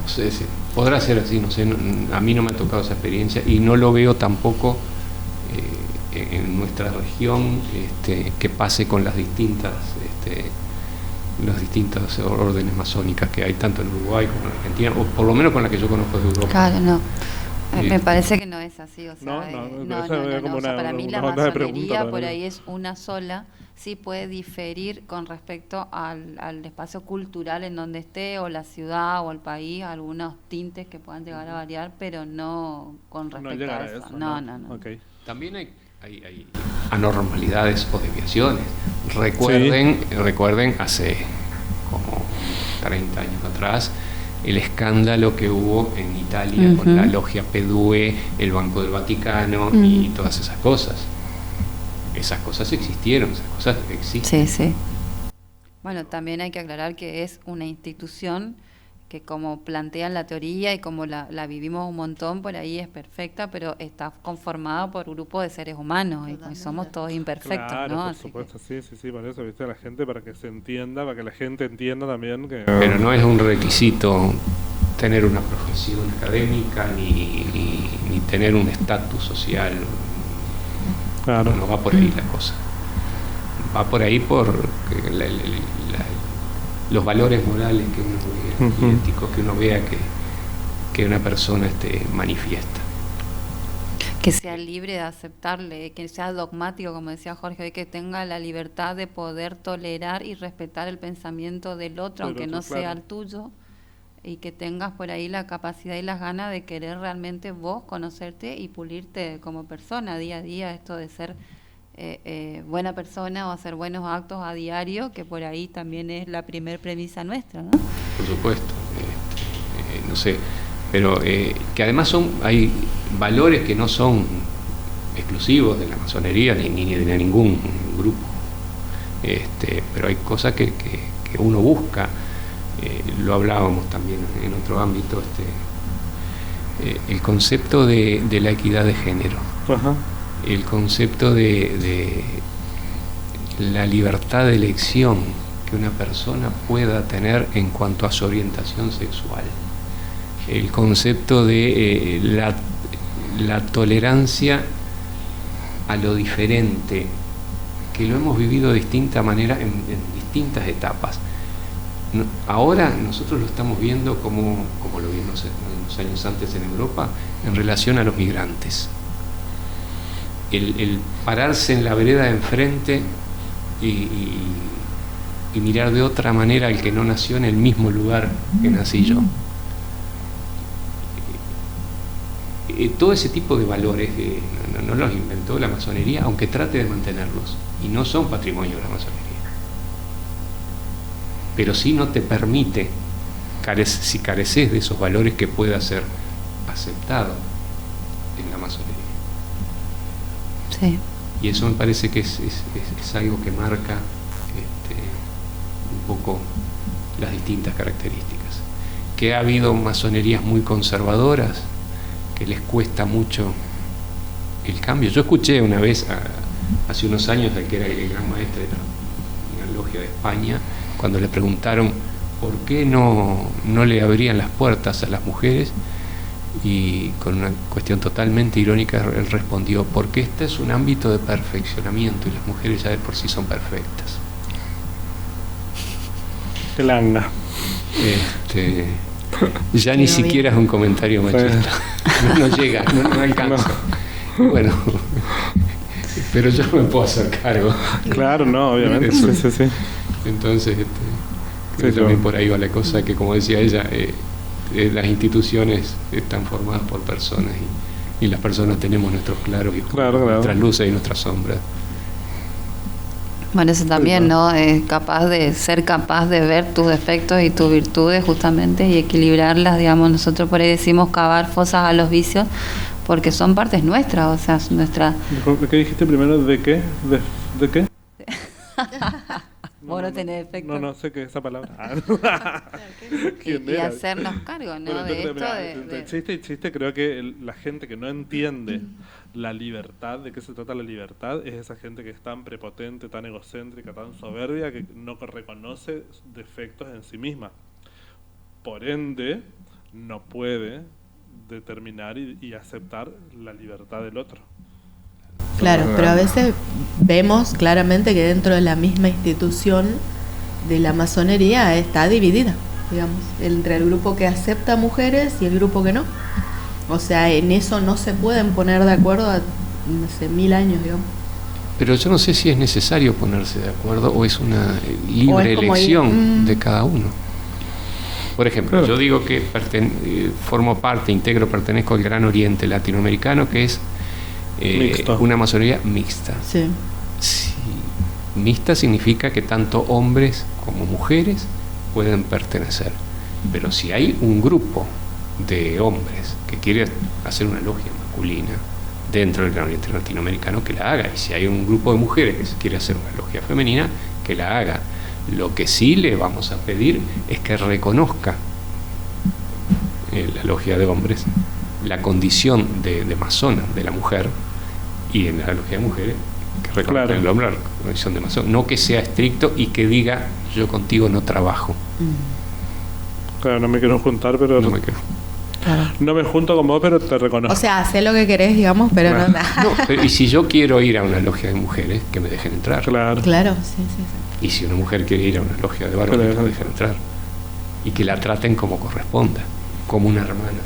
No sé si podrá ser así, no sé, a mí no me ha tocado esa experiencia y no lo veo tampoco en nuestra región que pase con las distintas los distintos órdenes masónicas que hay tanto en Uruguay como en Argentina, o por lo menos con la que yo conozco de Europa. Claro, no. Me parece que no es así, o sea, No, o sea, para mí la onda de masonería pregunta, por ahí es una sola, sí puede diferir con respecto al espacio cultural en donde esté, o la ciudad o el país, algunos tintes que puedan llegar a variar, pero no con respecto a eso. No. Okay. También hay anormalidades o desviaciones. Recuerden hace como 30 años atrás el escándalo que hubo en Italia con la logia P2E, el Banco del Vaticano y todas esas cosas. Esas cosas existieron, esas cosas existen. Sí. Bueno, también hay que aclarar que es una institución que, como plantean la teoría y como la vivimos un montón, por ahí es perfecta, pero está conformada por un grupo de seres humanos y somos todos imperfectos, claro, ¿no? por Así supuesto, sí, por eso, viste, a la gente, para que se entienda, para que la gente entienda también que... Pero no es un requisito tener una profesión académica ni tener un estatus social. Claro. No va por ahí la cosa. Va por ahí por los valores morales que uno vea, y éticos que uno vea que una persona manifiesta. Que sea libre de aceptarle, que sea dogmático, como decía Jorge, que tenga la libertad de poder tolerar y respetar el pensamiento del otro, aunque no sea el tuyo, y que tengas por ahí la capacidad y las ganas de querer realmente vos conocerte y pulirte como persona día a día, esto de ser buena persona o hacer buenos actos a diario, que por ahí también es la primer premisa nuestra, ¿no? Por supuesto, no sé, pero que además hay valores que no son exclusivos de la masonería ni de ningún grupo, pero hay cosas que uno busca, lo hablábamos también en otro ámbito, el concepto de la equidad de género. Ajá. El concepto de la libertad de elección que una persona pueda tener en cuanto a su orientación sexual, el concepto de la tolerancia a lo diferente, que lo hemos vivido de distinta manera en distintas etapas. Ahora nosotros lo estamos viendo como lo vimos unos años antes en Europa en relación a los migrantes. El pararse en la vereda de enfrente y mirar de otra manera al que no nació en el mismo lugar que nací yo. todo ese tipo de valores no los inventó la masonería, aunque trate de mantenerlos, y no son patrimonio de la masonería. Pero sí no te permite, si careces de esos valores, que pueda ser aceptado en la masonería. Sí. Y eso me parece que es algo que marca un poco las distintas características. Que ha habido masonerías muy conservadoras, que les cuesta mucho el cambio. Yo escuché una vez, hace unos años, al que era el gran maestre de una logia de España, cuando le preguntaron por qué no le abrían las puertas a las mujeres, y con una cuestión totalmente irónica él respondió: porque este es un ámbito de perfeccionamiento y las mujeres ya de por sí son perfectas. Qué langa. Ya ni siquiera es un comentario machista. No llega, no alcanza. No. Bueno, pero yo me puedo hacer cargo. Claro, no, obviamente. Sí. Entonces, creo que también por ahí va la cosa, que como decía ella, las instituciones están formadas por personas, y las personas tenemos nuestros claros y nuestras luces y nuestras sombras. Bueno, eso también, ¿no? Es ser capaz de ver tus defectos y tus virtudes justamente y equilibrarlas, digamos. Nosotros por ahí decimos cavar fosas a los vicios porque son partes nuestras, o sea, nuestra... ¿Qué dijiste primero? ¿De qué? ¿De qué? Vos no tenés defectos. No sé qué es esa palabra. Y hacernos cargo, ¿no? Bueno, de esto, de chiste, creo que la gente que no entiende la libertad, de qué se trata la libertad, es esa gente que es tan prepotente, tan egocéntrica, tan soberbia, que no reconoce defectos en sí misma. Por ende, no puede determinar y aceptar la libertad del otro. Claro, pero a veces vemos claramente que dentro de la misma institución de la masonería está dividida, digamos, entre el grupo que acepta mujeres y el grupo que no. O sea, en eso no se pueden poner de acuerdo hace 1000 años, digamos. Pero yo no sé si es necesario ponerse de acuerdo o es una libre elección de cada uno. Por ejemplo, yo digo que formo parte, pertenezco al Gran Oriente Latinoamericano, que es una masonería mixta. Sí. Sí. Mixta significa que tanto hombres como mujeres pueden pertenecer. Pero si hay un grupo de hombres que quiere hacer una logia masculina dentro del Gran Oriente Latinoamericano, que la haga. Y si hay un grupo de mujeres que quiere hacer una logia femenina, que la haga. Lo que sí le vamos a pedir es que reconozca la logia de hombres la condición de masona de la mujer, y en la logia de mujeres que reconozca el hombre la condición de masón, no que sea estricto y que diga: yo contigo no trabajo. Claro, no me quiero juntar, pero no me quiero. Claro. No me junto con vos, pero te reconozco. O sea, hacé lo que querés, digamos, pero no nada. No, pero, y si yo quiero ir a una logia de mujeres, que me dejen entrar. Claro, sí. Y si una mujer quiere ir a una logia de varones, que me dejen entrar. Y que la traten como corresponda, como una hermana.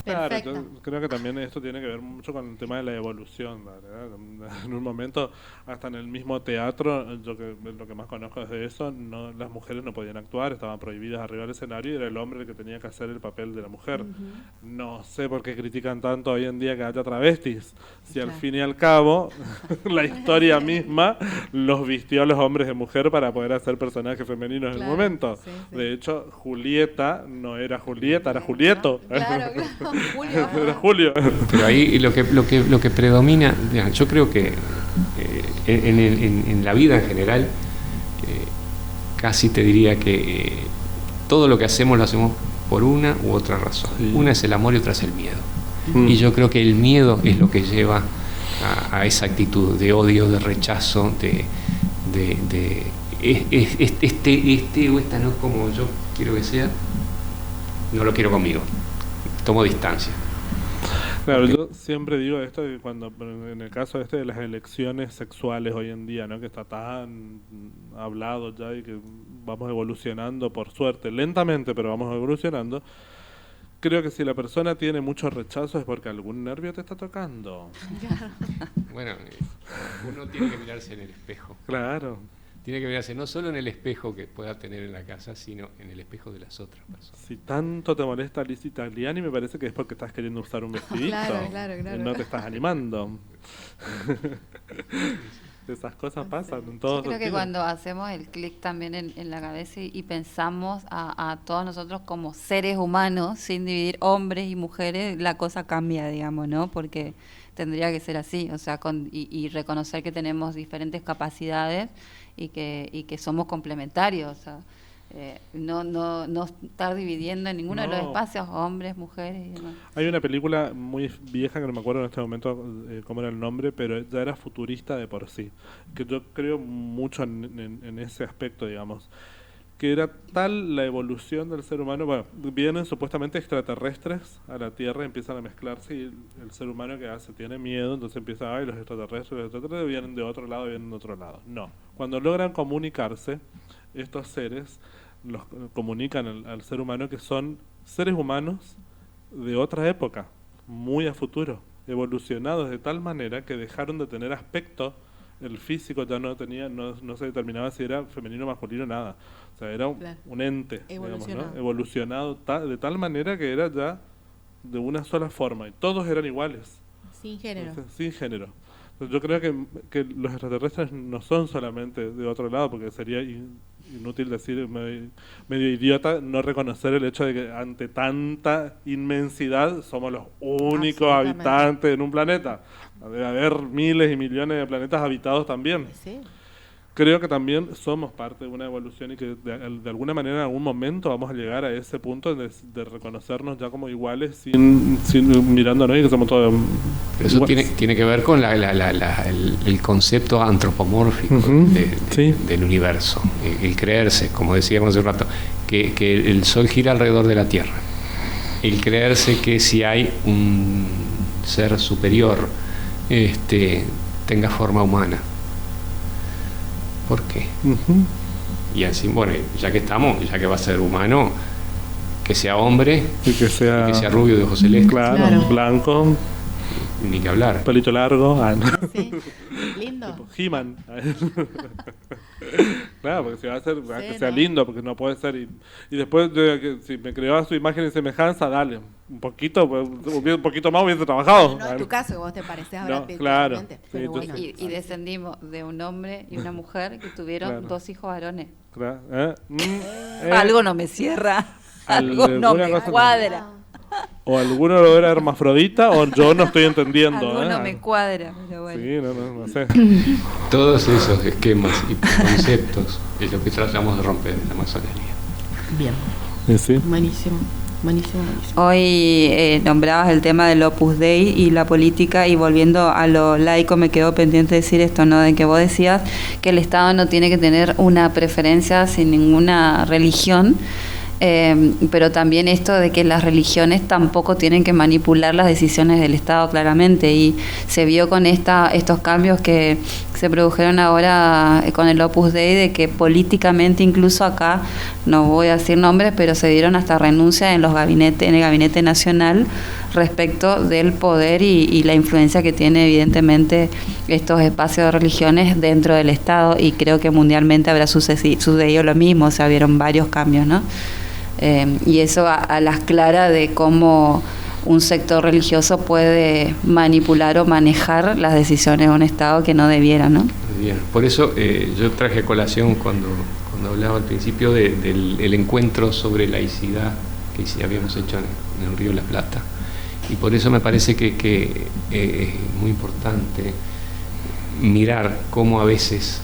Claro, yo creo que también esto tiene que ver mucho con el tema de la evolución, ¿verdad? En un momento, hasta en el mismo teatro, yo lo que más conozco es de eso, las mujeres no podían actuar, estaban prohibidas arriba del escenario y era el hombre el que tenía que hacer el papel de la mujer. No sé por qué critican tanto hoy en día que haya travestis, si al fin y al cabo la historia misma los vistió a los hombres de mujer para poder hacer personajes femeninos en el momento. Sí. De hecho, Julieta no era Julieta, era Julieto. Claro. Julio. Era Julio. Pero ahí lo que predomina, yo creo que en la vida en general, casi te diría que todo lo que hacemos lo hacemos por una u otra razón. Sí. Una es el amor y otra es el miedo. Y yo creo que el miedo es lo que lleva a esa actitud de odio, de rechazo, este o esta no es como yo quiero que sea, no lo quiero conmigo. Tomo distancia. Claro, yo siempre digo esto, que cuando en el caso de las elecciones sexuales hoy en día, ¿no? Que está tan hablado ya y que vamos evolucionando, por suerte, lentamente, pero vamos evolucionando. Creo que si la persona tiene mucho rechazo es porque algún nervio te está tocando. Bueno, uno tiene que mirarse en el espejo. Claro. Tiene que mirarse no solo en el espejo que pueda tener en la casa, sino en el espejo de las otras personas. Si tanto te molesta Lizzie Tagliani, me parece que es porque estás queriendo usar un vestidito. Claro. No te estás animando. Esas cosas pasan en todos Yo creo que sentidos. cuando hacemos el clic también en la cabeza y pensamos a todos nosotros como seres humanos, sin dividir hombres y mujeres, la cosa cambia, digamos, ¿no? Porque tendría que ser así, o sea, y reconocer que tenemos diferentes capacidades y que somos complementarios, o sea, no estar dividiendo en ninguno de los espacios, hombres, mujeres y demás. Hay una película muy vieja que no me acuerdo en este momento cómo era el nombre, pero ya era futurista de por sí, que yo creo mucho en ese aspecto, digamos, que era tal la evolución del ser humano. Bueno, vienen supuestamente extraterrestres a la Tierra, empiezan a mezclarse, y el ser humano que hace tiene miedo, entonces empieza, ay, los extraterrestres vienen de otro lado, vienen de otro lado. No, cuando logran comunicarse, estos seres los comunican al ser humano que son seres humanos de otra época, muy a futuro, evolucionados de tal manera que dejaron de tener aspecto. El físico ya no se determinaba si era femenino o masculino, nada. O sea, era un ente, digamos, ¿no? Evolucionado de tal manera que era ya de una sola forma, y todos eran iguales. Sin género. Entonces, sin género. Entonces, yo creo que los extraterrestres no son solamente de otro lado, porque sería inútil decir, medio idiota, no reconocer el hecho de que ante tanta inmensidad somos los únicos habitantes en un planeta. Debe haber miles y millones de planetas habitados también. Sí. Creo que también somos parte de una evolución y que de alguna manera en algún momento vamos a llegar a ese punto de reconocernos ya como iguales sin mirándonos y que somos todos Pero eso tiene que ver con el concepto antropomórfico del universo, el creerse, como decíamos hace un rato, que el Sol gira alrededor de la Tierra, el creerse que si hay un ser superior tenga forma humana. ¿Por qué? Y así, bueno, ya que va a ser humano, que sea hombre y que sea rubio de ojos celestes. Claro, blanco. Ni que hablar. Pelito largo. Sí. Lindo. He-Man. Claro, porque si va a ser, que sea lindo, porque no puede ser. Y después, si me creó a su imagen y semejanza, dale. Un poquito más hubiese trabajado. No es tu caso, que vos te pareces a Brad Pitt. Claro. Pero bueno. Y descendimos de un hombre y una mujer que tuvieron 2 hijos varones. Claro. Algo no me cierra. Algo no me cuadra. O alguno lo era hermafrodita o yo no estoy entendiendo. Algo no me cuadra, pero bueno. Sí, no sé. Todos esos esquemas y conceptos es lo que tratamos de romper en la masonería. Bien. Sí. Buenísimo. Hoy nombrabas el tema del Opus Dei y la política, y volviendo a lo laico me quedó pendiente decir esto, ¿no? De que vos decías que el Estado no tiene que tener una preferencia sin ninguna religión. Pero también esto de que las religiones tampoco tienen que manipular las decisiones del Estado, claramente, y se vio con estos cambios que se produjeron ahora con el Opus Dei, de que políticamente, incluso acá, no voy a decir nombres, pero se dieron hasta renuncias en el Gabinete Nacional respecto del poder y la influencia que tiene evidentemente estos espacios de religiones dentro del Estado, y creo que mundialmente habrá sucedido lo mismo, o sea, vieron varios cambios, ¿no? Y eso a las claras de cómo un sector religioso puede manipular o manejar las decisiones de un Estado que no debiera, ¿no? Bien. Por eso yo traje a colación cuando hablaba al principio del encuentro sobre laicidad que habíamos hecho en el Río de la Plata, y por eso me parece que es muy importante mirar cómo a veces,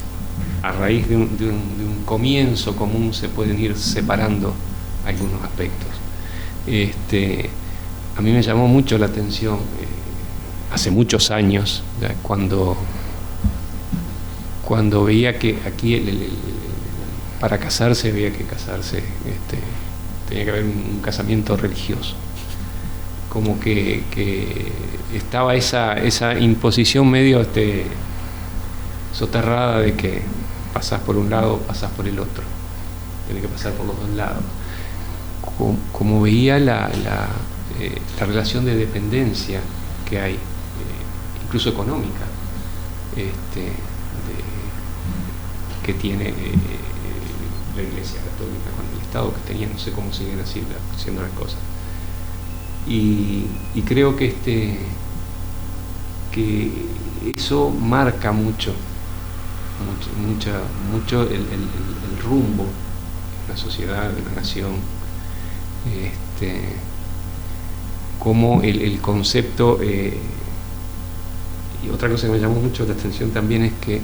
a raíz de un comienzo común, se pueden ir separando algunos aspectos. A mí me llamó mucho la atención hace muchos años, ya, cuando veía que aquí para casarse había que casarse, tenía que haber un casamiento religioso, como que estaba esa imposición medio soterrada de que pasás por un lado, pasás por el otro, tenés que pasar por los dos lados. Como veía la relación de dependencia que hay, incluso económica, que tiene la Iglesia Católica con el Estado que tenía, no sé cómo siguen haciendo las cosas. Y creo que eso marca mucho el rumbo de la sociedad, de la nación, como el concepto. Y otra cosa que me llamó mucho la atención también es que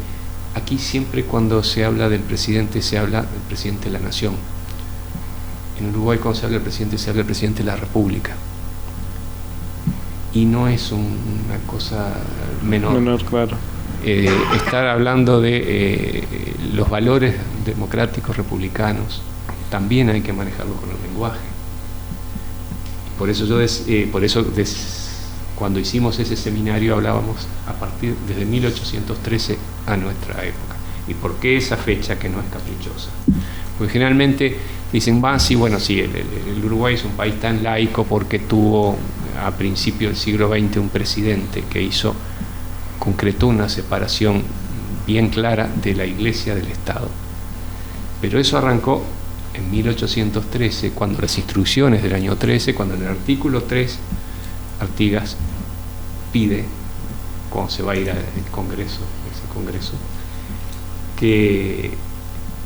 aquí siempre cuando se habla del presidente, se habla del presidente de la nación. En Uruguay cuando se habla del presidente, se habla del presidente de la República. Y no es una cosa menor. Claro. Estar hablando de los valores democráticos republicanos también hay que manejarlo con el lenguaje. Por eso cuando hicimos ese seminario hablábamos desde 1813 a nuestra época. ¿Y por qué esa fecha que no es caprichosa? Porque generalmente dicen, el Uruguay es un país tan laico porque tuvo a principios del siglo XX un presidente que concretó una separación bien clara de la Iglesia del Estado. Pero eso arrancó en 1813, cuando las instrucciones del año 13, cuando en el artículo 3, Artigas pide, cuando se va a ir al Congreso, que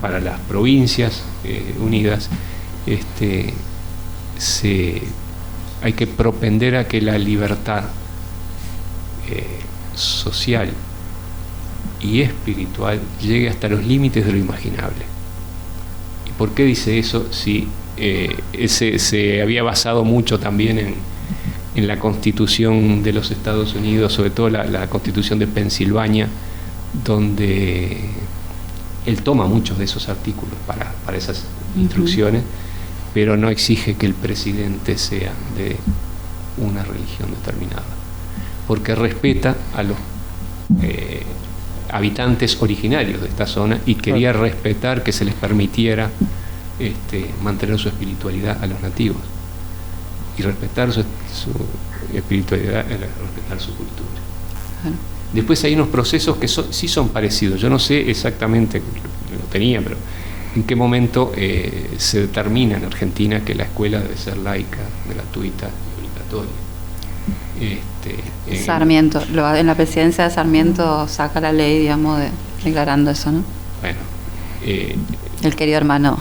para las provincias unidas hay que propender a que la libertad social y espiritual llegue hasta los límites de lo imaginable. ¿Y por qué dice eso? Si se había basado mucho también en la Constitución de los Estados Unidos, sobre todo la Constitución de Pensilvania, donde él toma muchos de esos artículos para esas instrucciones, pero no exige que el presidente sea de una religión determinada, porque respeta a los habitantes originarios de esta zona y quería respetar que se les permitiera mantener su espiritualidad a los nativos, y respetar su espiritualidad, respetar su cultura. Después hay unos procesos que sí son parecidos. Yo no sé exactamente, lo tenía, pero en qué momento se determina en Argentina que la escuela debe ser laica, gratuita y obligatoria. Sarmiento, en la presidencia de Sarmiento saca la ley, digamos, declarando eso, ¿no? Bueno, el querido hermano.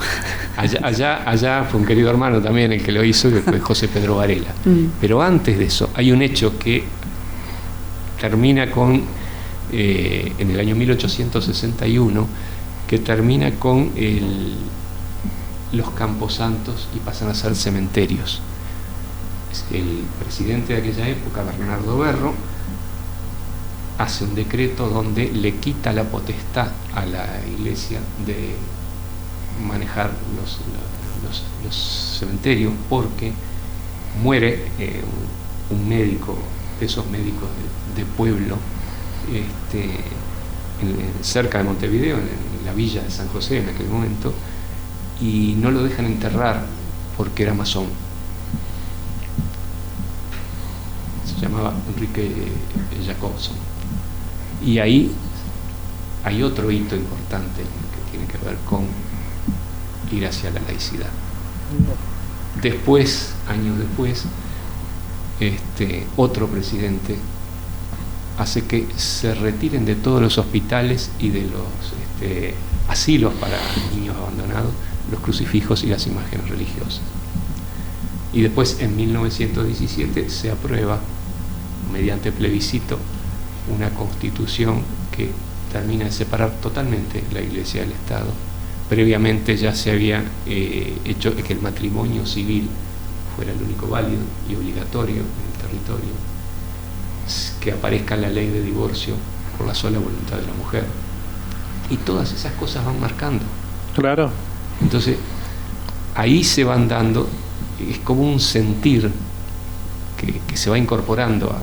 Allá fue un querido hermano también el que lo hizo, que fue José Pedro Varela. Pero antes de eso hay un hecho que termina en el año 1861, que termina con los camposantos y pasan a ser cementerios. El presidente de aquella época, Bernardo Berro, hace un decreto donde le quita la potestad a la iglesia de manejar los cementerios, porque muere un médico, de esos médicos de pueblo, cerca de Montevideo, en la villa de San José en aquel momento, y no lo dejan enterrar porque era masón. Se llamaba Enrique Jacobson. Y ahí hay otro hito importante que tiene que ver con ir hacia la laicidad. Después, años después, otro presidente hace que se retiren de todos los hospitales y de los asilos para niños abandonados los crucifijos y las imágenes religiosas. Y después, en 1917, se aprueba mediante plebiscito una constitución que termina de separar totalmente la Iglesia del Estado. Previamente ya se había hecho que el matrimonio civil fuera el único válido y obligatorio en el territorio, que aparezca la ley de divorcio por la sola voluntad de la mujer, y todas esas cosas van marcando. Claro. Entonces ahí se van dando, es como un sentir que se va incorporando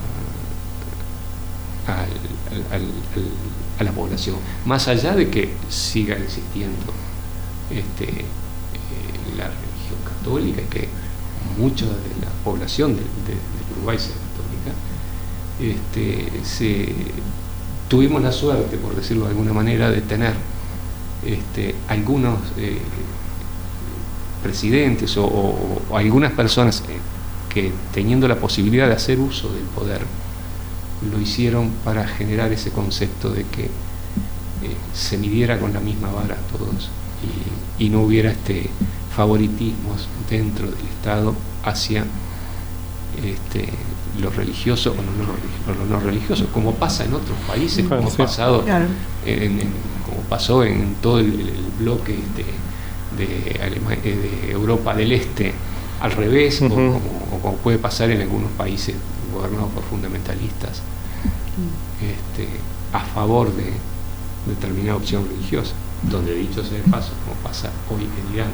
a la población, más allá de que siga existiendo la religión católica y que mucha de la población del Uruguay sea católica. Tuvimos la suerte, por decirlo de alguna manera, de tener algunos presidentes o algunas personas que teniendo la posibilidad de hacer uso del poder, lo hicieron para generar ese concepto de que se midiera con la misma vara a todos y no hubiera favoritismos dentro del Estado hacia lo religioso o lo no religioso, como pasa en otros países, como ha pasado como pasó en todo el bloque de Europa del Este, al revés, o como puede pasar en algunos países gobernados por fundamentalistas a favor de determinada opción religiosa, donde, dicho sea de paso, como pasa hoy en Irán,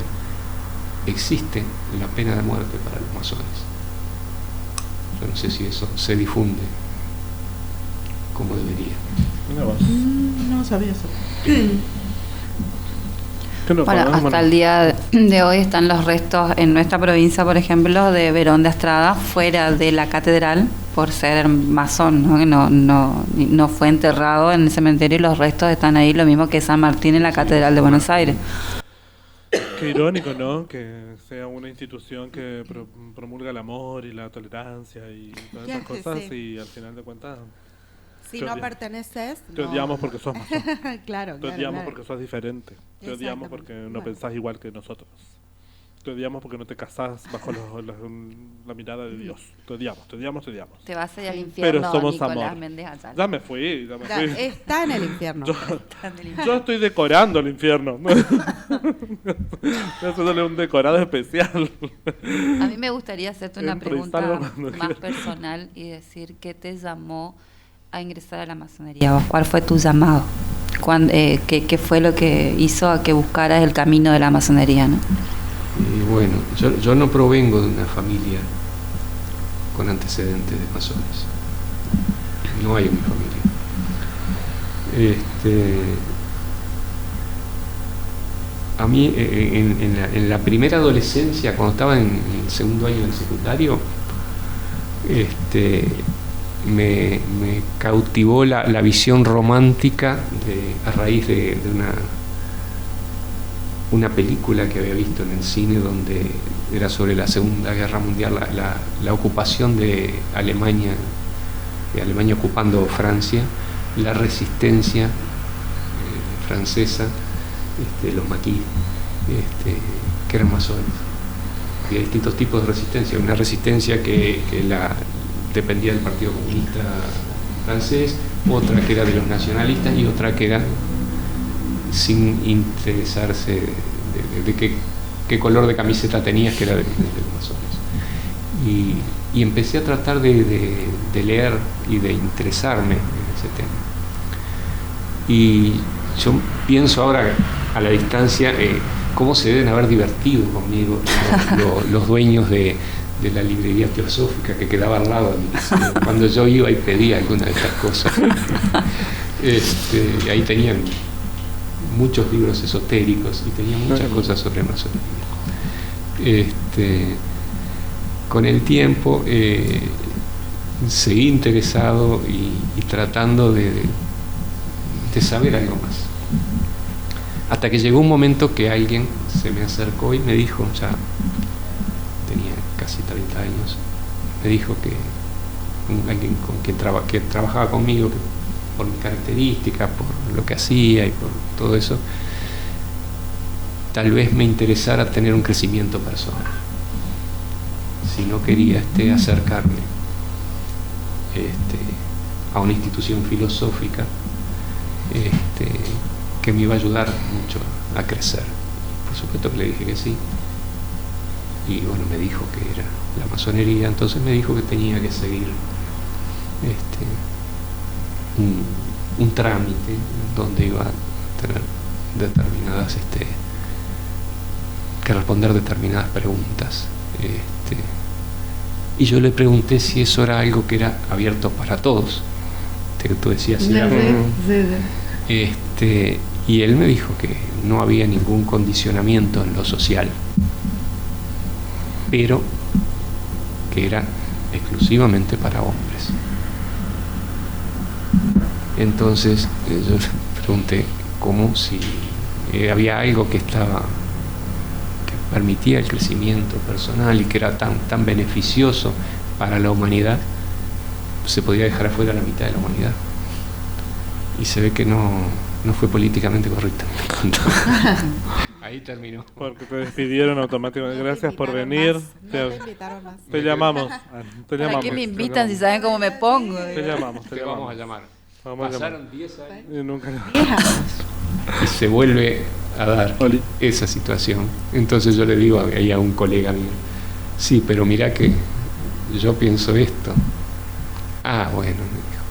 existe la pena de muerte para los masones. Yo no sé si eso se difunde como debería. No sabía eso. Bueno, hasta el día de hoy están los restos en nuestra provincia, por ejemplo, de Verón de Astrada, fuera de la catedral, por ser masón, ¿no? No fue enterrado en el cementerio y los restos están ahí, lo mismo que San Martín en la catedral de Buenos Aires. Qué irónico, ¿no? Que sea una institución que promulga el amor y la tolerancia y todas esas cosas, y al final de cuentas si no perteneces, te odiamos porque sos masón. Claro, te odiamos porque sos diferente. Te odiamos porque no pensás igual que nosotros. Te odiamos porque no te casás bajo la mirada de Dios. Te odiamos. Te vas a ir al infierno, pero somos Nicolás amor. Méndez Ayala. Ya me fui. Está en el infierno. Yo estoy decorando el infierno. Estoy haciéndole un decorado especial. A mí me gustaría hacerte una pregunta más personal y decir qué te llamó a ingresar a la masonería. ¿Cuál fue tu llamado? ¿Qué fue lo que hizo a que buscaras el camino de la masonería, ¿no? Bueno, yo no provengo de una familia con antecedentes de masones. No hay en mi familia. A mí, en la primera adolescencia, cuando estaba en el segundo año del secundario, me cautivó la visión romántica a raíz de una película que había visto en el cine, donde era sobre la Segunda Guerra Mundial, la ocupación de Alemania ocupando Francia, la resistencia francesa, los maquis, que eran masones. Había distintos tipos de resistencia, una resistencia que dependía del Partido Comunista francés, otra que era de los nacionalistas y otra que era sin interesarse de qué color de camiseta tenías, que era de los masones. Y empecé a tratar de leer y de interesarme en ese tema. Y yo pienso ahora, a la distancia, cómo se deben haber divertido conmigo los dueños de la librería teosófica que quedaba al lado de mí, cuando yo iba y pedía alguna de estas cosas. Ahí tenían muchos libros esotéricos y tenían muchas cosas sobre masonería. Con el tiempo seguí interesado y tratando de saber algo más, hasta que llegó un momento que alguien se me acercó y me dijo, ya tenía casi 30 años, me dijo que alguien que trabajaba conmigo, que por mis características, por lo que hacía y por todo eso, tal vez me interesara tener un crecimiento personal, si no quería acercarme a una institución filosófica que me iba a ayudar mucho a crecer. Por supuesto que le dije que sí, y bueno, me dijo que era la masonería, entonces me dijo que tenía que seguir un trámite donde iba a tener determinadas que responder determinadas preguntas, y yo le pregunté si eso era algo que era abierto para todos, que tú decías, y él me dijo que no había ningún condicionamiento en lo social, pero que era exclusivamente para hombres. Entonces yo le pregunté cómo, si había algo que permitía el crecimiento personal y que era tan beneficioso para la humanidad, se podía dejar afuera la mitad de la humanidad. Y se ve que no fue políticamente correcto. Ahí terminó. Porque te despidieron automáticamente. Gracias por venir. Te llamamos. ¿Para qué me invitan si saben cómo me pongo? Te llamamos. Te vamos a llamar. Pasaron 10 años. Y nunca... Y se vuelve a dar esa situación. Entonces yo le digo ahí a un colega mío, sí, pero mirá que yo pienso esto. Ah, bueno, me dijo.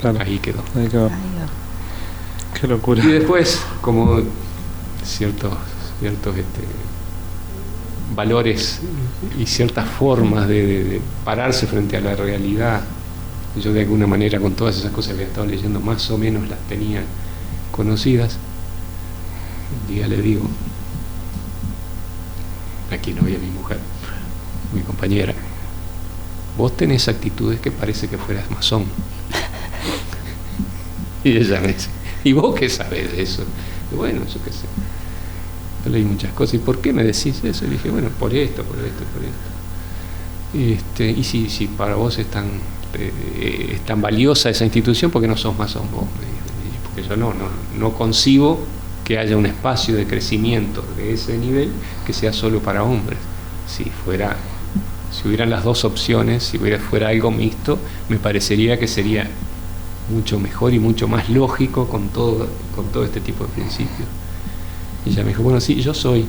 Claro. Ahí quedó. Qué locura. Y después, como ciertos valores y ciertas formas de pararse frente a la realidad, yo de alguna manera con todas esas cosas que había estado leyendo más o menos las tenía conocidas. Un día le digo, aquí no había mi mujer, mi compañera, vos tenés actitudes que parece que fueras masón. Y ella me dice, ¿y vos qué sabés de eso? Y bueno, yo qué sé. Yo leí muchas cosas. ¿Y por qué me decís eso? Y dije, bueno, por esto. Y si para vos es tan valiosa esa institución, ¿por qué no sos masón vos? Me dijo. Porque yo no concibo que haya un espacio de crecimiento de ese nivel que sea solo para hombres. Si hubieran las dos opciones, si fuera algo mixto, me parecería que sería mucho mejor y mucho más lógico con todo este tipo de principios. Y ella me dijo, bueno, sí, yo soy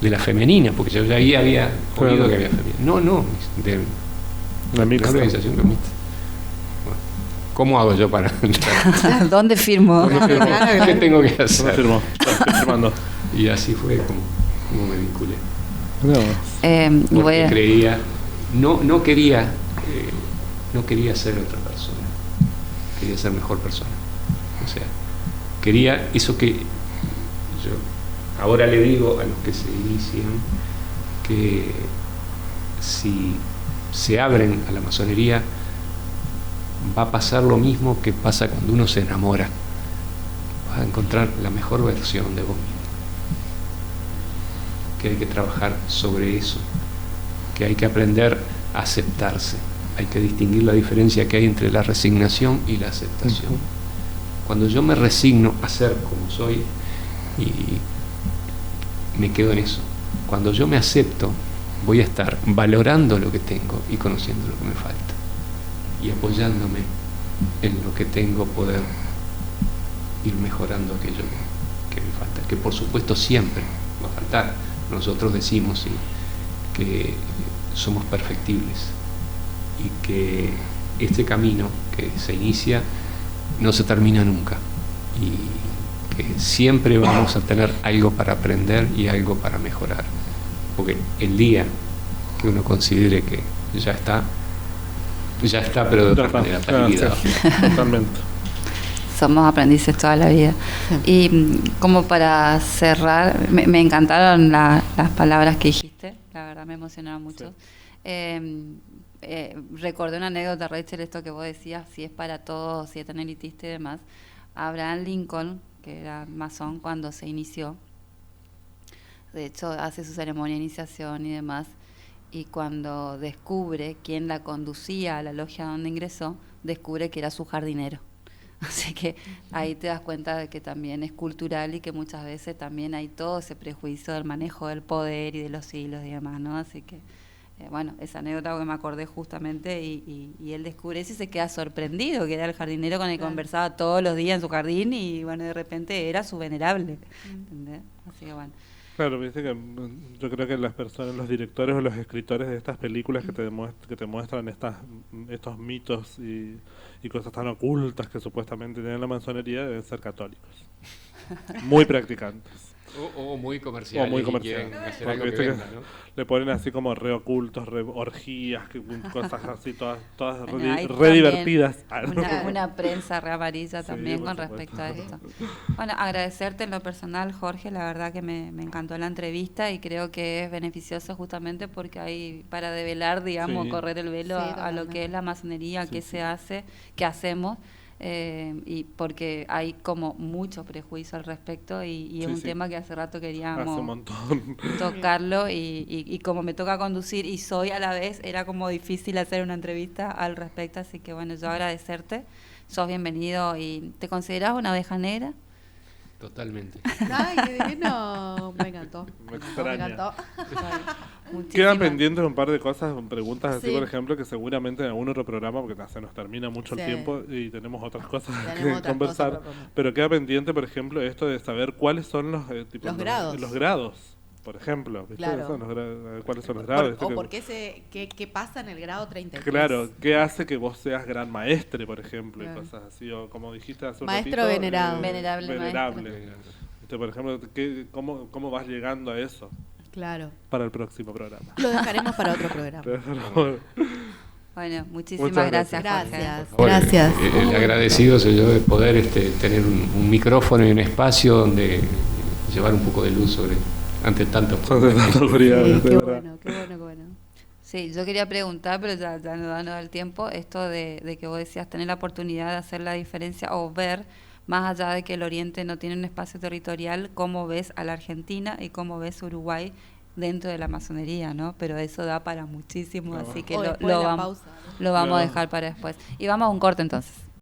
de la femenina, porque yo ya había oído que había femenina. No, de la organización mixta. Bueno, ¿cómo hago yo para entrar? ¿Dónde firmo? ¿Qué tengo que hacer? ¿Dónde firmo? Estoy firmando. Y así fue como me vinculé. No. Porque creía, no quería ser otra persona, quería ser mejor persona. O sea, quería eso que yo ahora le digo a los que se inician, que si se abren a la masonería va a pasar lo mismo que pasa cuando uno se enamora. Vas a encontrar la mejor versión de vos mismo. Que hay que trabajar sobre eso, que hay que aprender a aceptarse, hay que distinguir la diferencia que hay entre la resignación y la aceptación. Cuando yo me resigno a ser como soy y me quedo en eso, cuando yo me acepto, voy a estar valorando lo que tengo y conociendo lo que me falta y apoyándome en lo que tengo, poder ir mejorando aquello que me falta, que por supuesto siempre va a faltar. Nosotros decimos que somos perfectibles y que este camino que se inicia no se termina nunca y que siempre vamos a tener algo para aprender y algo para mejorar, porque el día que uno considere que ya está, pero de otra manera, está liquidado. Totalmente. Somos aprendices toda la vida. Y como para cerrar, me encantaron las palabras que dijiste, la verdad me emocionaron mucho. Sí. Recordé una anécdota, Rachel, esto que vos decías, si es para todos, si es tan elitista y demás. Abraham Lincoln, que era masón cuando se inició, de hecho hace su ceremonia de iniciación y demás, y cuando descubre quién la conducía a la logia donde ingresó, descubre que era su jardinero. Así que ahí te das cuenta de que también es cultural y que muchas veces también hay todo ese prejuicio del manejo del poder y de los hilos y demás, ¿no? Así que, bueno, esa anécdota que me acordé justamente y él descubre eso y se queda sorprendido, que era el jardinero con el que conversaba todos los días en su jardín y, bueno, de repente era su venerable, ¿entendés? Así que, bueno. Claro, viste que yo creo que las personas, los directores o los escritores de estas películas que te muestran estos mitos y cosas tan ocultas que supuestamente tiene la masonería deben ser católicos, muy practicantes. O muy comerciales. O muy comerciales. Hacer algo que venda, ¿no? Le ponen así como re ocultos, re orgías, cosas así, todas bueno, re divertidas. Una prensa re amarilla también sí, con respecto a esto. Bueno, agradecerte en lo personal, Jorge, la verdad que me encantó la entrevista y creo que es beneficioso justamente porque hay para develar, digamos, correr el velo a lo que es la masonería, qué se hace, qué hacemos. y porque hay como mucho prejuicio al respecto y es Sí, un sí. tema que hace rato Hace un queríamos montón. tocarlo y como me toca conducir y soy a la vez, era como difícil hacer una entrevista al respecto, así que bueno, yo agradecerte, sos bienvenido y ¿te considerás una oveja negra? Totalmente. Ay, qué divino. Me encantó. Me Me extraña. encantó. Muchísimas- Quedan pendientes un par de cosas, preguntas así, Sí. por ejemplo, que seguramente en algún otro programa, porque se nos termina mucho Sí. el tiempo y tenemos otras cosas Tenemos que otras conversar. cosas para comer. Pero queda pendiente, por ejemplo, esto de saber cuáles son los, Los grados. Los grados, por ejemplo. ¿viste? Claro. Son los cuáles son los grados. O por qué pasa en el grado 33. Claro, ¿qué hace que vos seas gran maestre, por ejemplo? Claro. Y cosas así, o como dijiste hace un Maestro ratito, venerado. Venerable venerable. maestro. Por ejemplo, ¿cómo vas llegando a eso Claro. para el próximo programa? Lo dejaremos para otro programa. Bueno, muchísimas Muchas gracias, gracias. Jorge. Gracias. Por favor, Gracias. El agradecido soy yo de poder tener un micrófono y un espacio donde llevar un poco de luz ante tanta oscuridad, Sí, de qué verdad. bueno, qué bueno, qué bueno. Sí, yo quería preguntar, pero ya no da el tiempo, esto de que vos decías tener la oportunidad de hacer la diferencia o ver, más allá de que el Oriente no tiene un espacio territorial, cómo ves a la Argentina y cómo ves Uruguay dentro de la masonería, ¿no? Pero eso da para muchísimo, No. así que O lo después de la vamos, pausa, lo vamos a No. dejar para después. Y vamos a un corte entonces.